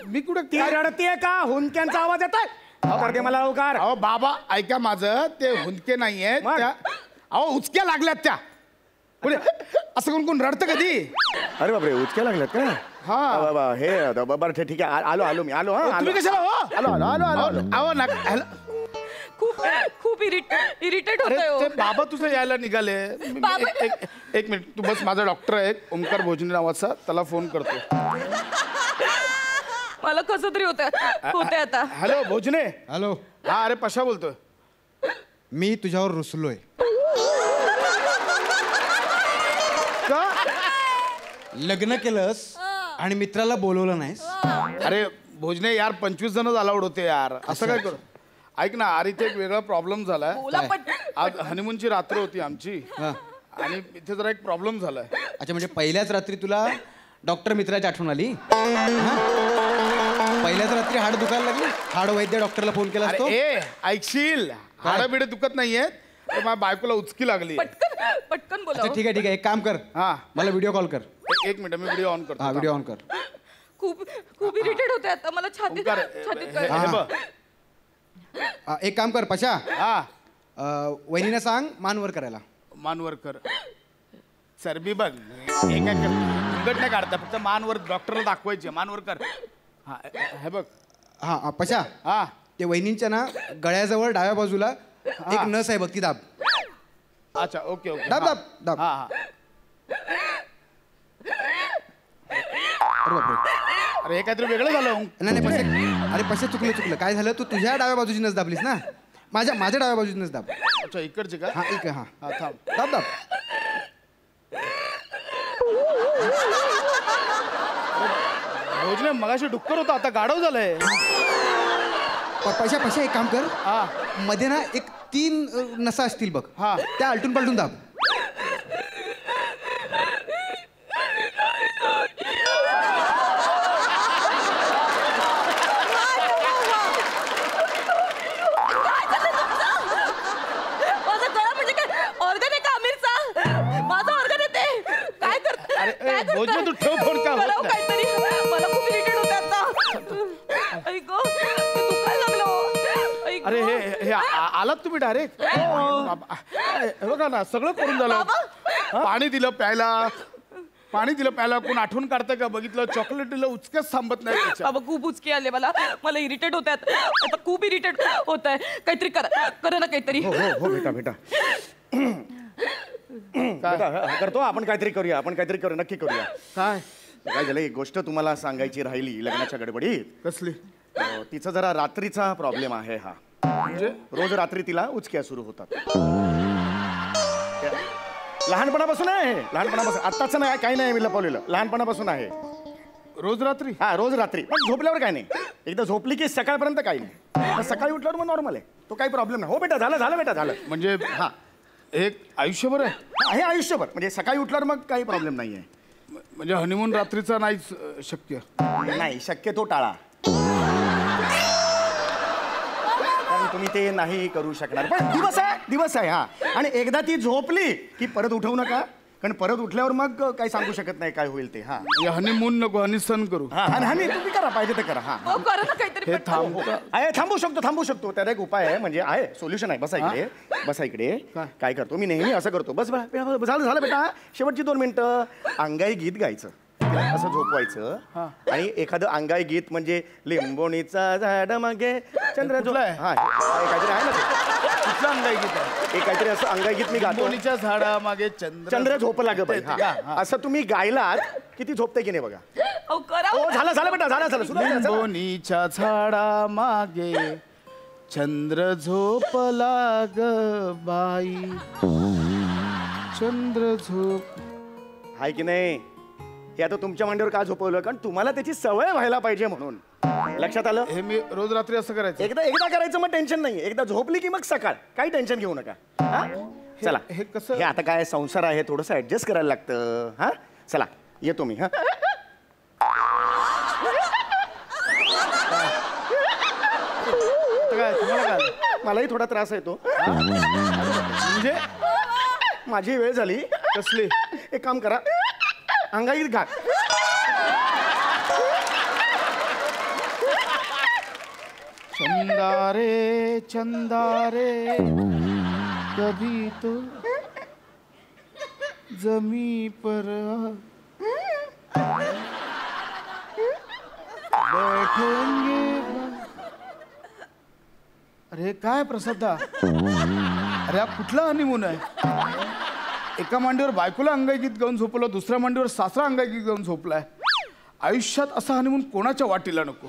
मी कुठे ती रडतीये का. हुंदक्यांचा आवाज येतोय. दे मला लवकर. अहो बाबा ऐका माझं ते हुंदके नाहीये त्या. अहो उचक्या लागल्यात त्या. असं कोण रडतं कधी. अरे बापरे उचक्या लागल्यात का. हा बाबा हे बरं ठीक आहे. आलो मी आलो. तुम्ही कशाला आलो ना. खूप इरिटेट अरे होतोय. ते बाबा तुझं यायला निघाले. एक मिनिट तू बस. माझा डॉक्टर आहे ओमकार भोजने नावाचा त्याला फोन करतो. मला कसं तरी होतंय आता. हॅलो भोजने. हॅलो. हा अरे पशा बोलतोय. मी तुझ्यावर रुसलोय. का लग्न केलंस आणि मित्राला बोलवलं नाहीस. अरे भोजने यार 25 जणच अलाउड होते यार. असं काय करू. ऐक ना आरीचा एक वेगळा प्रॉब्लेम झालाय. आज हनीमूनची रात्र होती आमची आणि इथे जरा एक प्रॉब्लेम झालाय. अच्छा म्हणजे पहिल्याच रात्री तुला डॉक्टर मित्राची आठवण आली. पहिल्याच रात्री हाड दुखायला लागली. हाड वैद्य डॉक्टरला फोन केला असतो. ऐकशील हाडं बिडे दुखत नाहीयेत. माझ्या बायकोला उचकी लागली. पटकन बोला. ठीक आहे एक काम कर. हा मला व्हिडिओ कॉल कर. एक मिनिट मी व्हिडिओ ऑन करतो. हा व्हिडिओ ऑन कर. खूप इरिटेट होते आता मला. छातीत एक काम कर पशा. हा वहिनीला सांग मानवर करायला. मानवर कर. चरबी बघ हे काय कर. उलगट नाही काढता फक्त मानवर डॉक्टरला दाखवायचे. मानवर कर. हा हे बघ. हा पशा. हा ते वहिनींच्या ना गळ्याजवळ डाव्या बाजूला एक नस आहे बघ ती दाब. अच्छा ओके दाब. हा अरे बापरे. अरे हे काहीतरी वेगळं झालं. नाही पशा. अरे पशा चुकलं. काय झालं तू तुझ्या डाव्या बाजूची नस दाबलीस ना. माझ्या डाव्या बाजूची नस दाब. अच्छा इकडची का. हा एक हा थांब. दाब. भोजने मगाशी डुक्कर होता आता गाढव झालंय. पैशा पैशा एक काम कर मध्ये ना एक 3 नसा असतील बघ त्या आलटून पालटून दाब. तू ठेव फोन का काहीतरी मला खूप इरिटेट होते आता. ऐक तू काय लागलो. अरे हे आलात तुम्ही डायरेक्ट. बघा ना सगळं करून झालं. पाणी दिलं प्यायला कोण आठवण काढतं का बघितलं. चॉकलेट दिलं उचकेच थांबत नाही. बाबा खूप उचके आले मला इरिटेट होत आहेत आता. खूप इरिटेट होत आहे. काहीतरी करा ना काहीतरी. हो बेटा करतो आपण काहीतरी करूया नक्की करूया. काय झालं एक गोष्ट तुम्हाला सांगायची राहिली लग्नाच्या गडबडीत. कसली. तिचा जरा रात्रीचा प्रॉब्लेम आहे हा. म्हणजे रोज रात्री तिला उचक्या सुरू होतात. लहानपणापासून आत्ताच नाही काही नाही मी लपवलेलं. लहानपणापासून आहे. रोज रात्री. रोज रात्री पण झोपल्यावर काय नाही. एकदा झोपली की सकाळपर्यंत काही नाही. सकाळी उठल्यावर मग नॉर्मल आहे. तो काही प्रॉब्लेम नाही. हो बेटा झालं बेटा झालं. म्हणजे एक आयुष्यभर आहे. हे आयुष्यभर म्हणजे सकाळी उठल्यावर मग काही प्रॉब्लेम नाही आहे. म्हणजे हनीमून रात्रीचा नाहीच शक्य. नाही शक्यतो टाळा. कारण तुम्ही ते नाही करू शकणार. पण दिवस आहे हा. आणि एकदा ती झोपली की परत उठवू नका. कारण परत उठल्यावर मग काही सांगू शकत नाही काय होईल ते. हनीमून नको हनीसन करू. हनी तुम्ही करा पाहिजे ते करा. करा ना काहीतरी. हे थांबू शकतो त्याला एक उपाय आहे. म्हणजे आहे सोल्युशन आहे. बसा इकडे काय करतो मी नेहमी असं करतो. बस झालं बेटा. शेवटची 2 मिनिटं अंगाई गीत गायचं. असं झोपवायचं आणि एखादं अंगाई गीत म्हणजे लिंबोणीचा झाड मागे चंद्र काहीतरी आहे ना कुठलं अंगाई गीत आहे. काहीतरी असं अंगाई गीत मी गातो. लिंबोणीच्या झाडा मागे चंद्र झोपला ग बाई. असं तुम्ही गायलात किती झोपते की नाही बघा. झालं बेटा झालं. लिंबोणीच्या झाडा मागे चंद्र झोपला ग बाई. चंद्र झोप आहे की नाही. हे आता तुमच्या मांडीवर का झोपवलं. कारण तुम्हाला त्याची सवय व्हायला पाहिजे म्हणून. लक्षात आलं. हे मी रोज रात्री असं करायचं. एकदा करायचं मग टेन्शन नाही. एकदा झोपली की मग सकाळ काही टेन्शन घेऊ नका. चला हे कसं. हे आता काय संसार आहे थोडंसं ऍडजस्ट करायला लागतं. चला येतो मी. मलाही थोडा त्रास येतो. म्हणजे माझी वेळ झाली. कसली. एक काम करा अंगाईत घाल. चंदारे कभी तो जमी पर बैठेंगे. अरे काय प्रसादा. अरे हा कुठला हनीमून आहे. एका मांडीवर बायकोला अंगाई गीत गाऊन झोपलं. दुसऱ्या मांडीवर सासरा अंगाई गीत गाऊन झोपलाय. आयुष्यात असा हनीमून कोणाच्या वाटीला नको.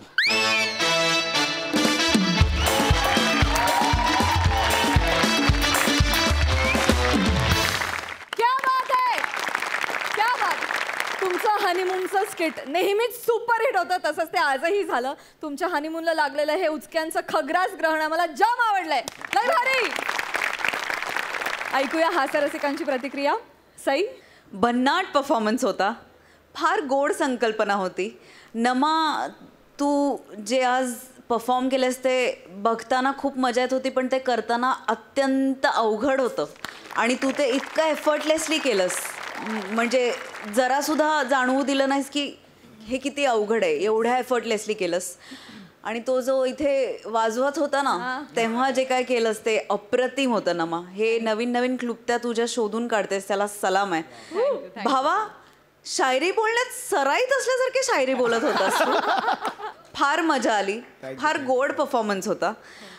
तुमचं हनीमूनचं स्किट नेहमीच सुपर हिट होतं. तसंच ते आजही झालं. तुमच्या हनीमूनला लागलेलं हे उचक्यांचं खग्रास ग्रहण मला जाम आवडलंय. लय भारी. ऐकूया हास्यरसिकांची प्रतिक्रिया. सई. भन्नाट परफॉर्मन्स होता. फार गोड संकल्पना होती. नमा तू जे आज परफॉर्म केलेस ते बघताना खूप मजा येत होती पण ते करताना अत्यंत अवघड होतं. आणि तू ते इतकं एफर्टलेसली केलंस. म्हणजे जरासुद्धा जाणवू दिलं नाहीस की हे किती अवघड आहे. एवढ्या एफर्टलेसली केलंस. आणि तो जो इथे वाजवत होता ना तेव्हा जे काय केलंस ते अप्रतिम होतं नमा. हे नवीन नवीन क्लुप्त्या तुझ्या शोधून काढतेस त्याला सलाम आहे. भावा शायरी बोलण्यात सराईत असल्यासारखी शायरी बोलत होतास. फार मजा आली. फार गोड परफॉर्मन्स होता.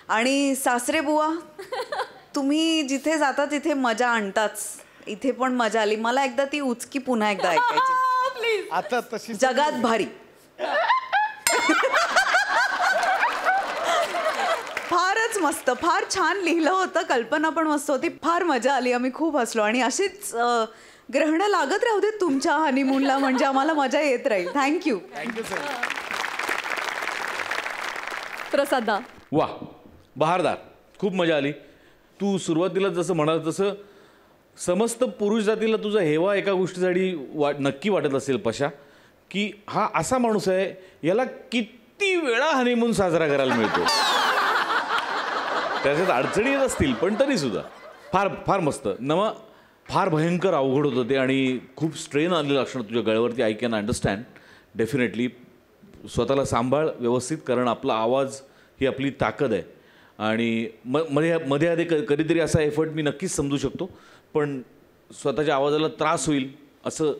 आणि सासरे बुवा तुम्ही जिथे जाता तिथे मजा आणताच. इथे पण मजा आली. मला एकदा ती उचकी पुन्हा एकदा ऐकायची. आता तशी जगात भारी. फारच मस्त. फार छान लिहिलं होतं. कल्पना पण मस्त होती. फार मजा आली. आम्ही खूप हसलो. आणि अशीच ग्रहणं लागत राहू देत तुमच्या हनीमूनला. म्हणजे आम्हाला मजा येत राहील. थँक्यू. प्रसादा वा बहारदार, खूप मजा आली. तू सुरुवातीला जसं म्हणाल तसं समस्त पुरुष जातीला तुझा हेवा एका गोष्टीसाठी नक्की वाटत असेल पशा, की हा असा माणूस आहे, याला किती वेळा हनीमून साजरा करायला मिळतो. त्याच्यात अडचणी येत असतील पण तरी सुद्धा फार फार मस्त. फार भयंकर अवघड होतं ते आणि खूप स्ट्रेन आलेलं असणं तुझ्या गळ्यावरती. I can understand definitely. स्वतःला सांभाळ व्यवस्थित, कारण आपला आवाज ही आपली ताकद आहे. आणि मध्ये आधी कधीतरी असा एफर्ट मी नक्कीच समजू शकतो, पण स्वतःच्या आवाजाला त्रास होईल असं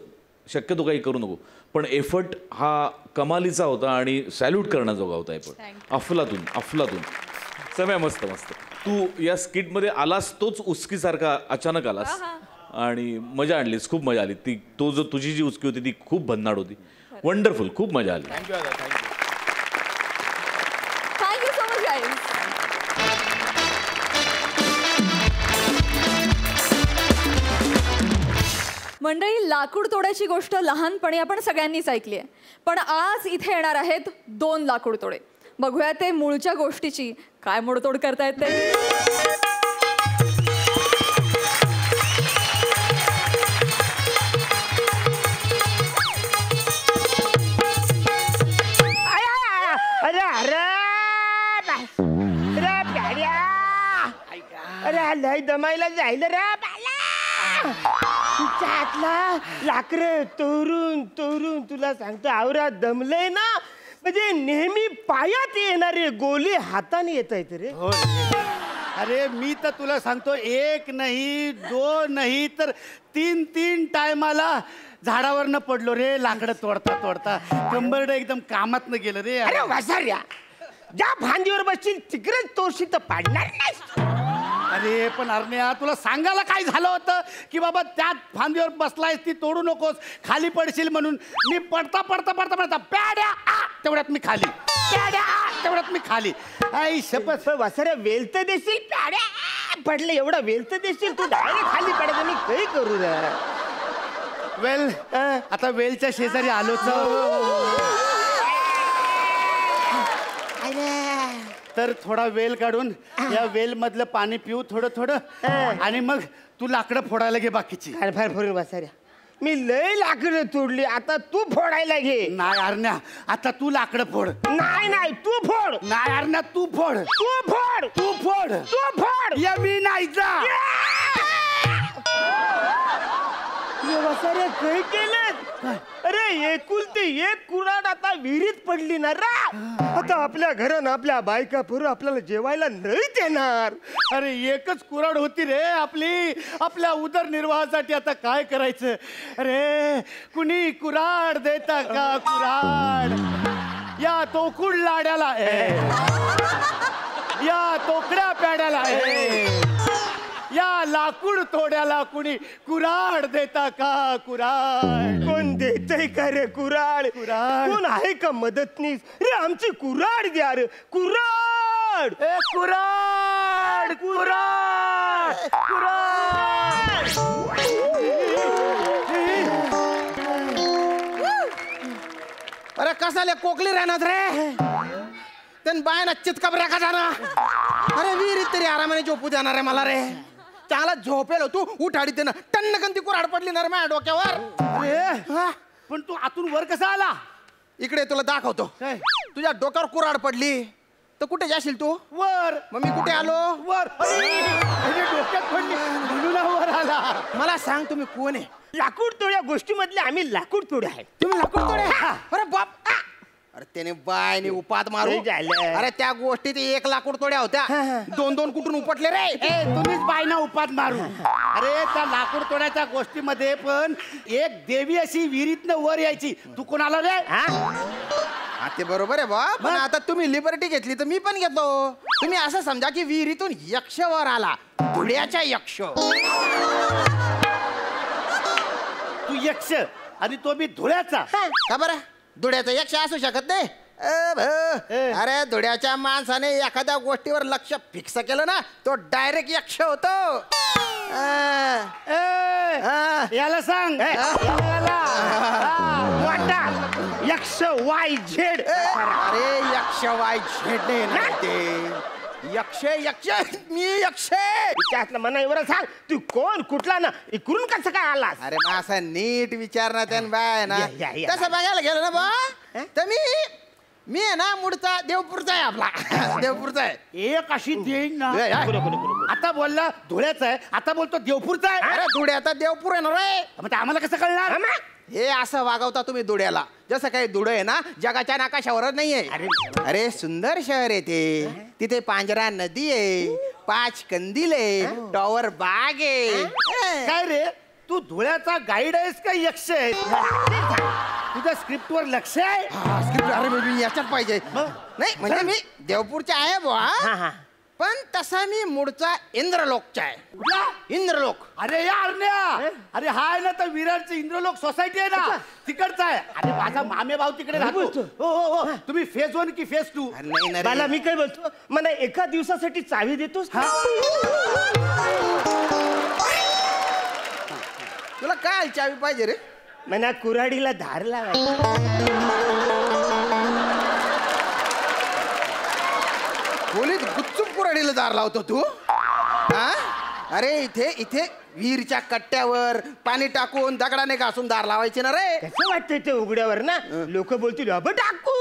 शक्यतो काही करू नको. पण एफर्ट हा कमालीचा होता आणि सॅल्यूट करण्याजोगा होता एफर्ट. अफलातून समय मस्त मस्त. तू या स्किटमध्ये आलास तोच उचकीसारखा अचानक आलास आणि मजा आणलीस, खूप मजा आली. तुझी जी उचकी होती ती खूप भन्नाट होती. वंडरफुल, खूप मजा आली. Thank you so much guys. मंडळी, लाकूड तोड्याची गोष्ट लहानपणी आपण सगळ्यांनीच ऐकली आहे, पण आज इथे येणार आहेत 2 लाकूड तोडे. बघूया ते मूळच्या गोष्टीची काय मोडतोड करतायत ते. अरे लय दमायला जाईल रे तुझ्या हातला लाकडं तोरून तोरून तुला सांगतो आवरा दमलंय ना. म्हणजे नेहमी पायात येणारे गोले हाताने येत आहेत रे. अरे मी तर तुला सांगतो, 1 नाही 2 नाही तर 3 टायमाला झाडावरनं पडलो रे. लाकडं तोडता तोडता कंबरडं एकदम कामात न गेलं रे. अरे वासाऱ्या, ज्या फांदीवर बसशील तिकडेच तोडशील तर पाडणार नाही. अरे पण अरण्या, तुला सांगायला काय झालं होतं की बाबा त्यात फांदीवर बसलायस ती तोडू नकोस, खाली पडशील म्हणून. मी पडता पडता पडता पडता प्याड्या तेवढ्यात मी खाली, प्याड्या तेवढ्यात मी खाली. आई शपथ वासाऱ्या, वेल तर देशील, प्याड्या पडले एवढा वेल तर देशील, तू डायरेक्ट खाली पडायचं. मी काही करू रे. वेल आता वेलच्या शेजारी आलोच तर थोडा वेल काढून या वेल मधलं पाणी पिऊ थोडं थोडं, आणि मग तू लाकडं फोडायला घे बाकीची. फार फोडून वासाऱ्या, मी लय लाकडं तोडली, आता तू फोडायला घे. नाही अरण्या, आता तू लाकडं फोड. नाही तू फोड. नाही अरण्या, तू फोड. तू फोड. या मी नाही जा. वासाऱ्या काय केलं? अरे एकुलती एक कुऱ्हाड आता विहिरीत पडली ना रा. आता आपल्या घरानं आपल्या बायका पोरं आपल्याला जेवायला नाही देणार. अरे एकच कुऱ्हाड होती रे आपली, आपल्या उदरनिर्वाहासाठी. आता काय करायचं? अरे कुणी कुऱ्हाड देता का? कुऱ्हाड या तोकुड लाड्याला, या तोकड्या प्याड्याला, या लाकूड तोड्याला कुणी कुऱ्हाड देता का? कुऱ्हाड कोण देतय का रे? कुऱ्हाड कोण आहे का मदतनीस? रे आमची कुऱ्हाड द्या रे. कुऱ्हाड कुऱ्हाड कुऱ्हाड कुऱ्हाड. अरे कसाले कोकली राहणार रे, त्यान बायना चितका बऱ्या का जाणार. अरे विहिरीत तरी आरामाने झोपू देणार आहे मला रे. चांगला झोपेल तू उठाडी ते ना, टन्नकन ती कुऱ्हाड पडली ना रे माझ्या डोक्यावर. अरे पण तू आतून वर कसा आला? इकडे तुला दाखवतो. तुझ्या डोक्यावर कुऱ्हाड पडली तर कुठे जाशील तू? वर. मग मी कुठे आलो? वर. डोक्यात पडली म्हणून वर आला. मला सांग तुम्ही कोण आहे? लाकूड तोड्या गोष्टीमधले आम्ही लाकूड तोडे आहे. तुम्ही लाकूड तोडे? अरे बाप. अरे त्याने बायने उपात मारू. अरे त्या गोष्टीत 1 लाकूड तोड्या होत्या, 2 कुठून उपटले रे. तुम्हीच बायना उपात मारू. अरे त्या लाकूड तोड्याच्या गोष्टीमध्ये पण एक देवी अशी विहिरीतनं वर यायची. तू कोणाला रे? हा ते बरोबर आहे बा, पण आता तुम्ही लिबर्टी घेतली तर मी पण घेतो. तुम्ही असं समजा की विहिरीतून यक्ष वर आला, धुळ्याच्या यक्ष. तू यक्ष आणि तो मी धुळ्याचा. का बरं? धुळ्याचा यक्ष असू शकत नाही. अरे धुळ्याच्या माणसाने एखाद्या गोष्टीवर लक्ष फिक्स केलं ना, तो डायरेक्ट यक्ष होतो. याला सांग. मोठा यक्ष वाय झेड. अरे यक्ष वाय झेड नाही ते. यक्ष मी यक्ष. त्यातलं मला एवढं सांग, तू कोण कुठला ना इकडून कसं काय आलास? अरे मग असं नीट विचार ना त्यान बाय ना. या. तसं बघायला गेलं ना बा तर मी आहे ना मूळचा देवपूरचा आहे आपला. देवपूरचा आहे. एक अशी देईन ना. आता बोलला धुळ्याचा आहे, आता बोलतो देवपूरचा आहे. अरे धुळे आता देवपूर आहे ना रे. मग ते आम्हाला कसं कळणार? हे असं वागवता तुम्ही धुळ्याला, जसं काही धुळं आहे ना जगाच्या नाकाशावरच नाहीये. अरे सुंदर शहर आहे ते. तिथे पांजरा नदी आहे, 5 कंदील आहे, टॉवर बाग आहे. काय रे तू धुळ्याचा गाईड आहेस का यक्ष आहे? तुझ्या स्क्रिप्टवर लक्ष आहे? स्क्रिप्ट अरे मी याच्यात पाहिजे. नाही म्हणजे मी देवपूरचा आहे बुवा, पण तसा मी मूळचा इंद्रलोकचा आहे. इंद्रलोक. अरे यार अरे हा आहे ना तर विरारची इंद्रलोक सोसायटी आहे ना तिकडचा आहे. अरे माझा मामे भाऊ तिकडे राहतो. हो तुम्ही फेज 1 की फेज 2? मला मी काय बोलतो, मला एका दिवसासाठी चावी देतोस? तुला काय चावी पाहिजे रे? मला कुऱ्हाडीला धार लावायची. खोलीत गुच्चूप कुऱ्हाडीला दार लावतो तू? हा? अरे इथे विहीरच्या कट्ट्यावर पाणी टाकून दगडाने घासून दार लावायचे ना रे. कसं वाटतंय ते उघड्यावर ना? लोक बोलतील अब टाकू.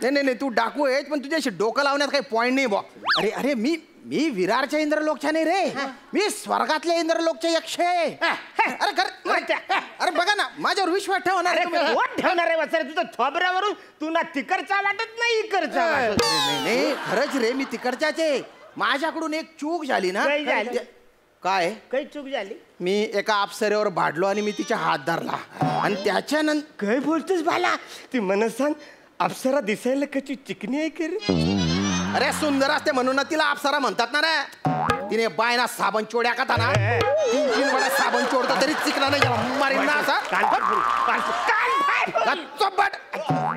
नाही तू डाकू आहेस, पण तुझ्याशी डोकं लावण्यात काही पॉइंट नाही बा. अरे मी विरारच्या इंद्रलोकच्या नाही रे, मी स्वर्गातल्या इंद्रलोकच्या यक्ष आहे. अरे बघा ना, माझ्यावर विश्वास ठेवणार ठेवणार आहे वसरे. तुझं थोबऱ्यावरून तू ना तिकडचा वाटत नाही इकडचा. नाही खरंच रे, मी तिकडच्याच आहे. माझ्याकडून एक चूक झाली ना. काय काही चूक झाली? मी एका अप्सरेवर भाडलो आणि मी तिच्या हात धरला आणि त्याच्यानंतर. काय बोलतोस बाला? ती मला सांग, अप्सरा दिसायला कशी चिकनी आहे की रे? अरे सुंदर असते म्हणून ना तिला अप्सरा म्हणतात ना रे. तिने बायना साबण चोड्या का ना 3 वेळा साबण चोडतो तरी चिकना नाही मारीन ना असा.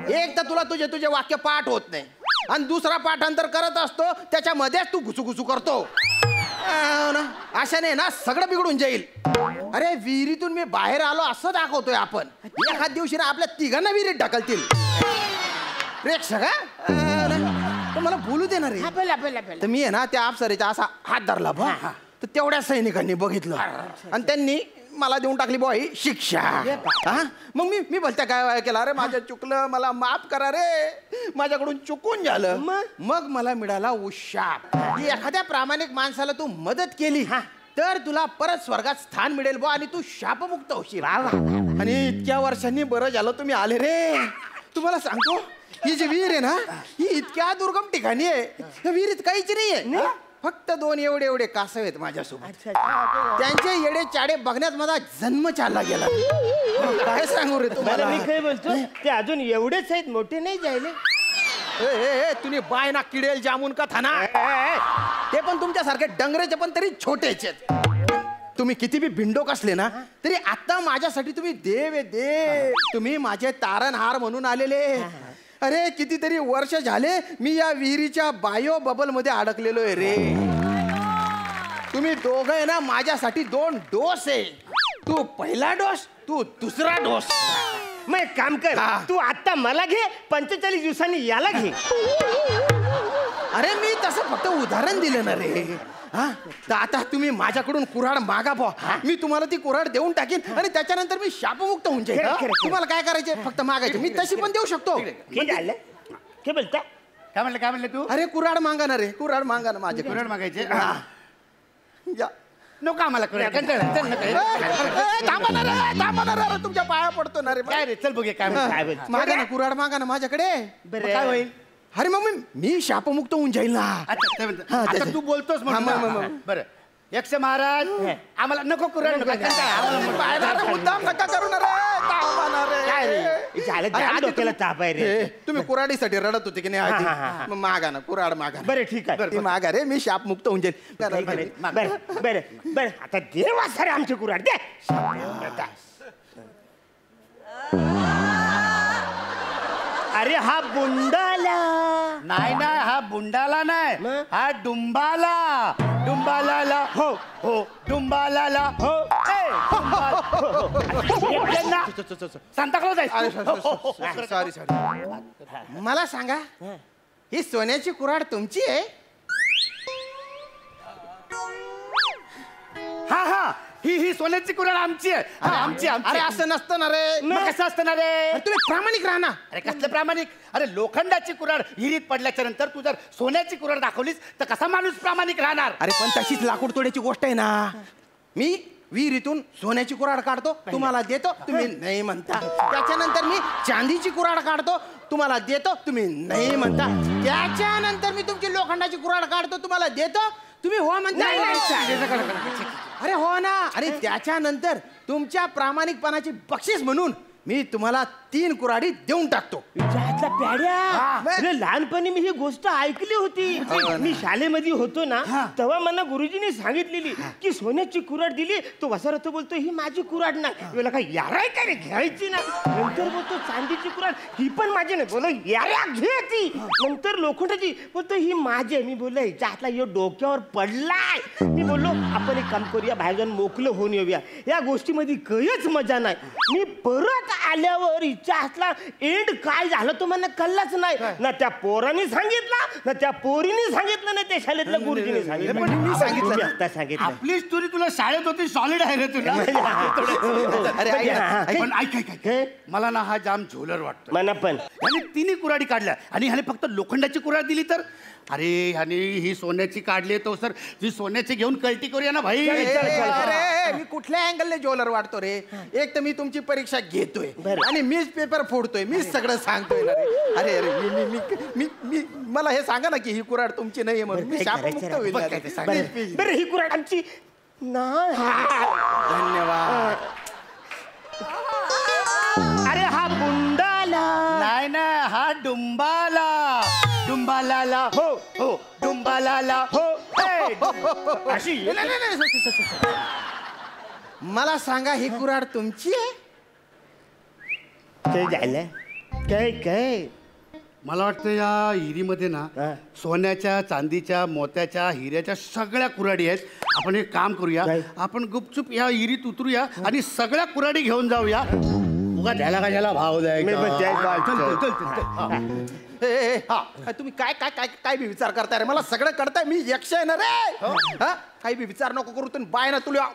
एक तर तुला तुझे वाक्य पाठ होत नाही आणि दुसरा पाठांतर करत असतो त्याच्यामध्येच तू घुसू करतो. अशाने ना सगळं बिघडून जाईल. अरे विहिरीतून मी बाहेर आलो असं दाखवतोय आपण. एखाद दिवशी ना आपल्या तिघांना विहिरीत ढकलतील. प्रेक्षक मला बोलू देणार आहे. तर मी आहे ना त्या अप्सरेचा असा हात धरला बा, तर तेवढ्या सैनिकांनी बघितलं आणि त्यांनी मला देऊन टाकली बॉ ही शिक्षा. मग मी बोलत्या काय केला, अरे माझं चुकलं, मला माफ करा रे, माझ्याकडून चुकून झालं. मग मला मिळाला उशाप. एखाद्या प्रामाणिक माणसाला तू मदत केली तर तुला परत स्वर्गात स्थान मिळेल बा आणि तू शापमुक्त होशील. आणि इतक्या वर्षांनी बरं झालं तुम्ही आले रे. तुम्हाला सांगतो, ही जी विहीर आहे ना ही इतक्या दुर्गम ठिकाणी आहे. या विहिरीत काहीच नाहीये, फक्त 2 एवढे कासव आहेत माझ्यासोबत. त्यांचे येडे चाडे बघण्यात माझा जन्म चालला गेला. काय सांगू रे तुम्हाला? मी काय बोलतो, ते अजून एवढेच आहेत, मोठे नाही जायले. तुम्ही बाय ना किडेल जामून का थाना, ते पण तुमच्यासारखे डंगरेचे पण तरी छोटेचे. तुम्ही किती बी भिंडोक असले ना तरी आता माझ्यासाठी तुम्ही देव आहे देव. तुम्ही माझे तारणहार म्हणून आलेले. अरे कितीतरी वर्ष झाले मी या विहिरीच्या बायो बबल मध्ये अडकलेलो आहे रे. तुम्ही दोघं आहे ना माझ्यासाठी 2 डोस आहे. तू पहिला डोस, तू दुसरा डोस. मग एक काम कर, तू आता मला घे, 45 दिवसांनी याला घे. अरे मी तसं फक्त उदाहरण दिलं ना रे. तर आता तुम्ही माझ्याकडून कुऱ्हाड मागा बा, मी तुम्हाला ती कुऱ्हाड देऊन टाकीन आणि त्याच्यानंतर मी शापमुक्त होऊन जाईल. तुम्हाला काय करायचे फक्त मागायचे, मी तशी पण देऊ शकतो. काय बोलता? काय म्हणलं तू? अरे कुऱ्हाड मागा ना रे, कुऱ्हाड मागा ना माझे. कुऱ्हाड मागायचे या नको आम्हाला थांबा ना रे, तुमच्या पाया पडतो ना रे. काय रे, चल बघूया काय मागा ना कुऱ्हाड मागा ना माझ्याकडे. काय होईल? अरे मग मी शापमुक्त होऊन जाईल ना. आता तू बोलतोस बरं. यक्ष महाराज आम्हाला नको कुऱ्हाड मुद्दाम नका करू ना रे. तुम्ही कुऱ्हाडीसाठी रडत होते की नाही? मागा ना कुऱ्हाड मागा. बरं ठीक आहे, मागा रे, मी शापमुक्त होऊन जाईल. बरं आता देवा सर आमची कुऱ्हाड दे. अरे हा बुंडाला नाही, हा बुंडाला नाही, हा डुंबाला. डुंबाला हो, डुंबाला हो. सांताक्लॉज आहे. Sorry sorry. मला सांगा, ही सोन्याची कुऱ्हाड तुमची आहे? हा हा, ही सोन्याची कुऱ्हाड आमची आहे. हा, आमची अरे असं नसतं ना रे. मग कसं असतं ना रे? अरे तुम्ही प्रामाणिक राहा ना. अरे कसलं प्रामाणिक? अरे लोखंडाची कुऱ्हाड विहिरीत पडल्याच्या नंतर तू जर सोन्याची कुऱ्हाड दाखवलीस तर कसा माणूस प्रामाणिक राहणार? अरे पण तशीच लाकूड तोड्याची गोष्ट आहे ना. मी विहिरीतून सोन्याची कुऱ्हाड काढतो, तुम्हाला देतो, तुम्ही नाही म्हणता. त्याच्यानंतर मी चांदीची कुऱ्हाड काढतो, तुम्हाला देतो, तुम्ही नाही म्हणता. त्याच्यानंतर मी तुमची लोखंडाची कुऱ्हाड काढतो, तुम्हाला देतो, तुम्ही हो म्हणता. अरे हो ना. आणि त्याच्यानंतर तुमच्या प्रामाणिकपणाची बक्षीस म्हणून मी तुम्हाला 3 कुऱ्हाडी देऊन टाकतो. प्याड्या, लहानपणी मी ही गोष्ट ऐकली होती. मी शाळेमध्ये होतो ना, तेव्हा मला गुरुजींनी सांगितलेली की सोन्याची कुऱ्हाड दिली तो वसारतो बोलतो ही माझी कुऱ्हाड नाही. वेळेला काय याराय काय रे, घ्यायची ना. नंतर बोलतो चांदीची कुऱ्हाड ही पण माझी नाही. बोलो यारा घे ती. नंतर लोखंडाची बोलतो ही माझी आहे. मी बोललो हिच्या हातला यो डोक्यावर पडलाय. मी बोललो आपण एक काम करूया, बाहेर जाऊन मोकळं होऊन येऊया. या गोष्टीमध्ये काहीच मजा नाही. मी परत आल्यावर हिच्या हातला एंड काय झालं तो मला कळलाच नाही. ना त्या पोरांनी सांगितलं, ना त्या पोरीने सांगितलं, ना त्या शाळेतल्या गुरुजीने सांगितलं. पण मी सांगितलं. आता सांगितलं. आपली स्टोरी तुला शाळेत होती, सॉलिड आहे रे तुला. अरे पण ऐक, मला ना हा जाम झोलर वाटतो. मला पण ह्याने 3 कुऱ्हाडी काढल्या आणि ह्याने फक्त लोखंडाची कुऱ्हाड दिली तर? अरे ह्याने ही सोन्याची काढली तो सर ही सोन्याची घेऊन कल्टी करूया ना भाई. अरे मी कुठल्या अँगलने ज्वेलर वाटतो रे? एक तर मी तुमची परीक्षा घेतोय आणि मीच पेपर फोडतोय, मीच सगळं सांगतोय ना रे. अरे अरे मी मी मी मी मला हे सांगा ना की ही कुऱ्हाड तुमची नाहीये म्हणून मी शापमुक्त होईल ना रे. बरं ही कुऱ्हाड आमची नाही. धन्यवाद. अरे हा बुंडाला नाही ना, हा डुंबाला. डुंबाला हो हो, डुंबाला हो. अशी मला सांगा, ही कुऱ्हाड तुमची आहे? काय झालं? काय काय मला वाटतं या हिरीमध्ये ना सोन्याच्या, चांदीच्या, मोत्याच्या, हिऱ्याच्या सगळ्या कुऱ्हाडी आहेत. आपण एक काम करूया, आपण गुपचूप या हिरीत उतरूया आणि सगळ्या कुऱ्हाडी घेऊन जाऊया. उगा त्याला का त्याला भाव हा तुम्ही काय काय काय काय बी विचार करताय रे? मला सगळं कळतंय. मी यक्ष आहे ना रे. हा काही बी विचार नको करू. तुम्ही बाय ना तुला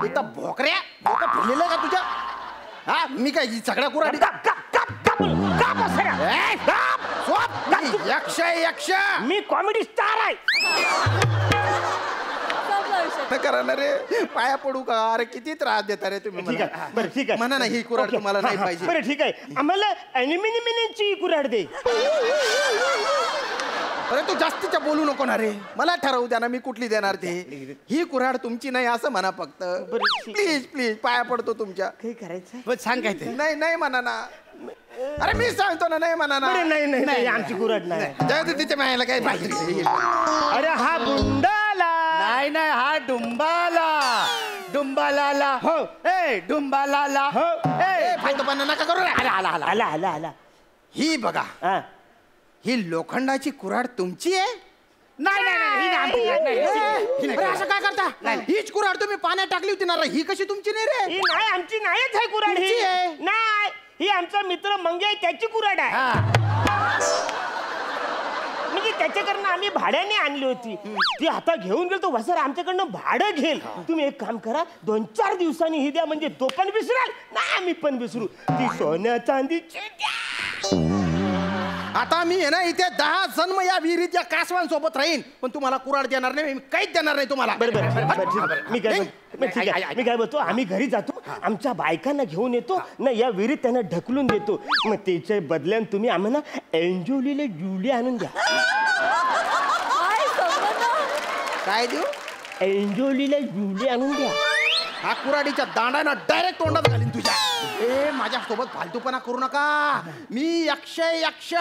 एकदा भोकऱ्या भोका फिरलेलं का तुझ्या? हा मी काय सगळ्या कुऱ्हाडी यक्ष यक्ष मी कॉमेडी स्टार आहे. करा ना रे, पाया पडू का? अरे किती त्रास देता रे तुम्ही. ठीक आहे, बरं ठीक आहे. म्हणा ना ही कुऱ्हाड तुम्हाला नाही पाहिजे. बरं ठीक आहे, आम्हाला ॲल्युमिनियमची कुऱ्हाड दे. अरे तू जास्तीच्या बोलू नको ना रे. मला ठरवू द्या ना मी कुठली देणार ते. ही कुऱ्हाड तुमची नाही असं म्हणा फक्त. प्लीज प्लीज पाया पडतो तुमच्या. काय करायचं? सांग काय ते. नाही नाही म्हणा ना. अरे मी सांगतो ना, नाही म्हणा ना. नाही नाही नाही आमची कुऱ्हाड नाही. जाऊ दे, तिच्या मायाला काय पाहिजे. अरे हा बुंडाला नाही नाही, हा डुंबाला. डुंबाला हो. ए डुंबाला हो. ए फायदोपणा नका करू रे. आला आला आला आला आला आला. ही बघा, हा ही लोखंडाची कुऱ्हाड तुमची आहे? नाही नाही नाही, ही नाही. अरे असं काय करता? हीच कुऱ्हाड तुम्ही पाण्यात टाकली होती ना रे. ही कशी तुमची नाही रे? ही नाही, आमची नाहीच आहे कुऱ्हाड. तुमची आहे. ही नाही, ही आमचा मित्र मंगे आहे त्याची कुऱ्हाड आहे. म्हणजे त्याच्याकडनं आम्ही भाड्याने आणली होती. ती आता घेऊन गेलो तो वसार आमच्याकडनं भाडं घेईल. तुम्ही एक काम करा, 2-4 दिवसांनी ही द्या, म्हणजे तो पण विसराल ना आम्ही पण विसरू. ती सोन्या चांदीची द्या. आता मी आहे ना इथे 10 जन्म या विहिरीत या कासवांसोबत राहीन, पण तुम्हाला कुऱ्हाड देणार नाही. मी काहीच देणार नाही तुम्हाला. बरं मी काय बोलतो, आम्ही घरी जातो, आमच्या बायकांना घेऊन येतो ना, या विहिरीत त्यांना ढकलून देतो. मग त्याच्या बदल्यात तुम्ही आम्हाला एंजोलीला जुली आणून द्या. काय देऊ? एंजोलीला जुली आणून द्या. हा कुऱ्हाडीच्या दांडाना डायरेक्ट तोंडात घालीन तुझ्या. ए माझ्यासोबत फालतूपणा करू नका. मी यक्ष यक्ष.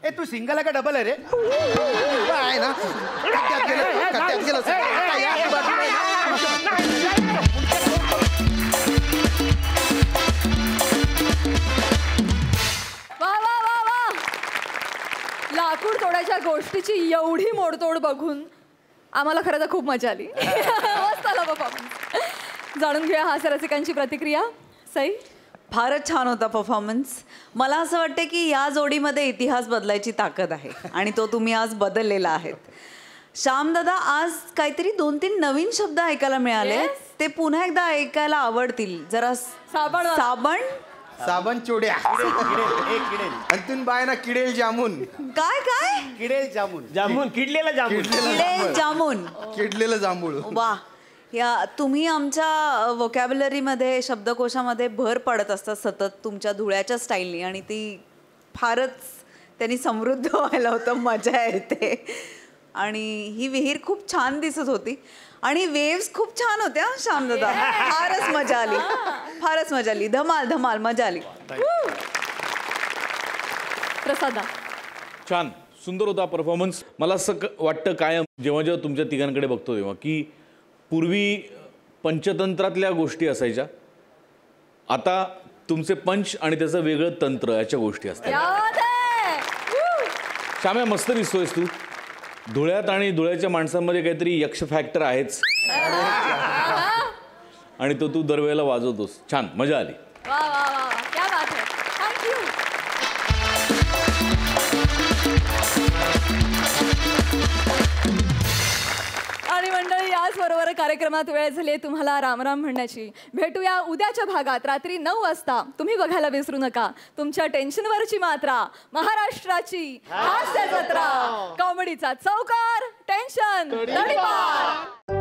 ए तू सिंगल आहे का डबल आहे रे? आहे ना कट्ट्यात गेलं. वा वा वा वा. लाकूड तोडायच्या गोष्टीची एवढी मोडतोड बघून आम्हाला खरं तर खूप मजा आली. मस्त आला परफॉर्मन्स. जाणून घेऊया हास्यरसिकांची प्रतिक्रिया. सई, फारच छान होता परफॉर्मन्स. मला असं वाटतं की या जोडीमध्ये इतिहास बदलायची ताकद आहे आणि तो तुम्ही आज बदललेला आहे. श्यामदादा, आज काहीतरी 2-3 नवीन शब्द ऐकायला मिळाले. ते पुन्हा एकदा ऐकायला आवडतील. जरा साबण साबण चोड्या अंतून बायना किडेल जामून. काय काय किडेल जामून. जामून किडलेला जामून. किडे जामून. किडलेलं जांभूळ. वा, या तुम्ही आमच्या व्होकॅब्युलरीमध्ये शब्दकोशामध्ये भर पडत असता सतत तुमच्या धुळ्याच्या स्टाईलनी आणि ती फारच त्यांनी समृद्ध व्हायला होतं. मजा येते. आणि ही विहीर खूप छान दिसत होती आणि वेव्स खूप छान होत्या श्यामदादा. फारच मजा आली. फारच मजा आली. धमाल धमाल मजा आली. प्रसादा, छान सुंदर होता परफॉर्मन्स. मला असं वाटतं कायम जेव्हा जेव्हा तुमच्या तिघांकडे बघतो तेव्हा की पूर्वी पंचतंत्रातल्या गोष्टी असायच्या, आता तुमचे पंच आणि त्याचं वेगळं तंत्र याच्या गोष्टी असतात. श्याम्या, मस्त दिसतोयस तू. धुळ्यात आणि धुळ्याच्या माणसांमध्ये काहीतरी यक्ष फॅक्टर आहेच आणि तो तू दरवेळेला वाजवतोस. छान, मजा आली. वा वा वा, क्या बात है. थँक्यू. आणि मंडळी, याचबरोबर कार्यक्रमात वेळ झाली तुम्हाला रामराम म्हणण्याची. भेटूया उद्याच्या भागात रात्री 9 वाजता. तुम्ही बघायला विसरू नका तुमच्या टेन्शनवरची मात्रा, महाराष्ट्राची हास्य जत्रा, कॉमेडीचा चौकार, टेन्शन तडीपार.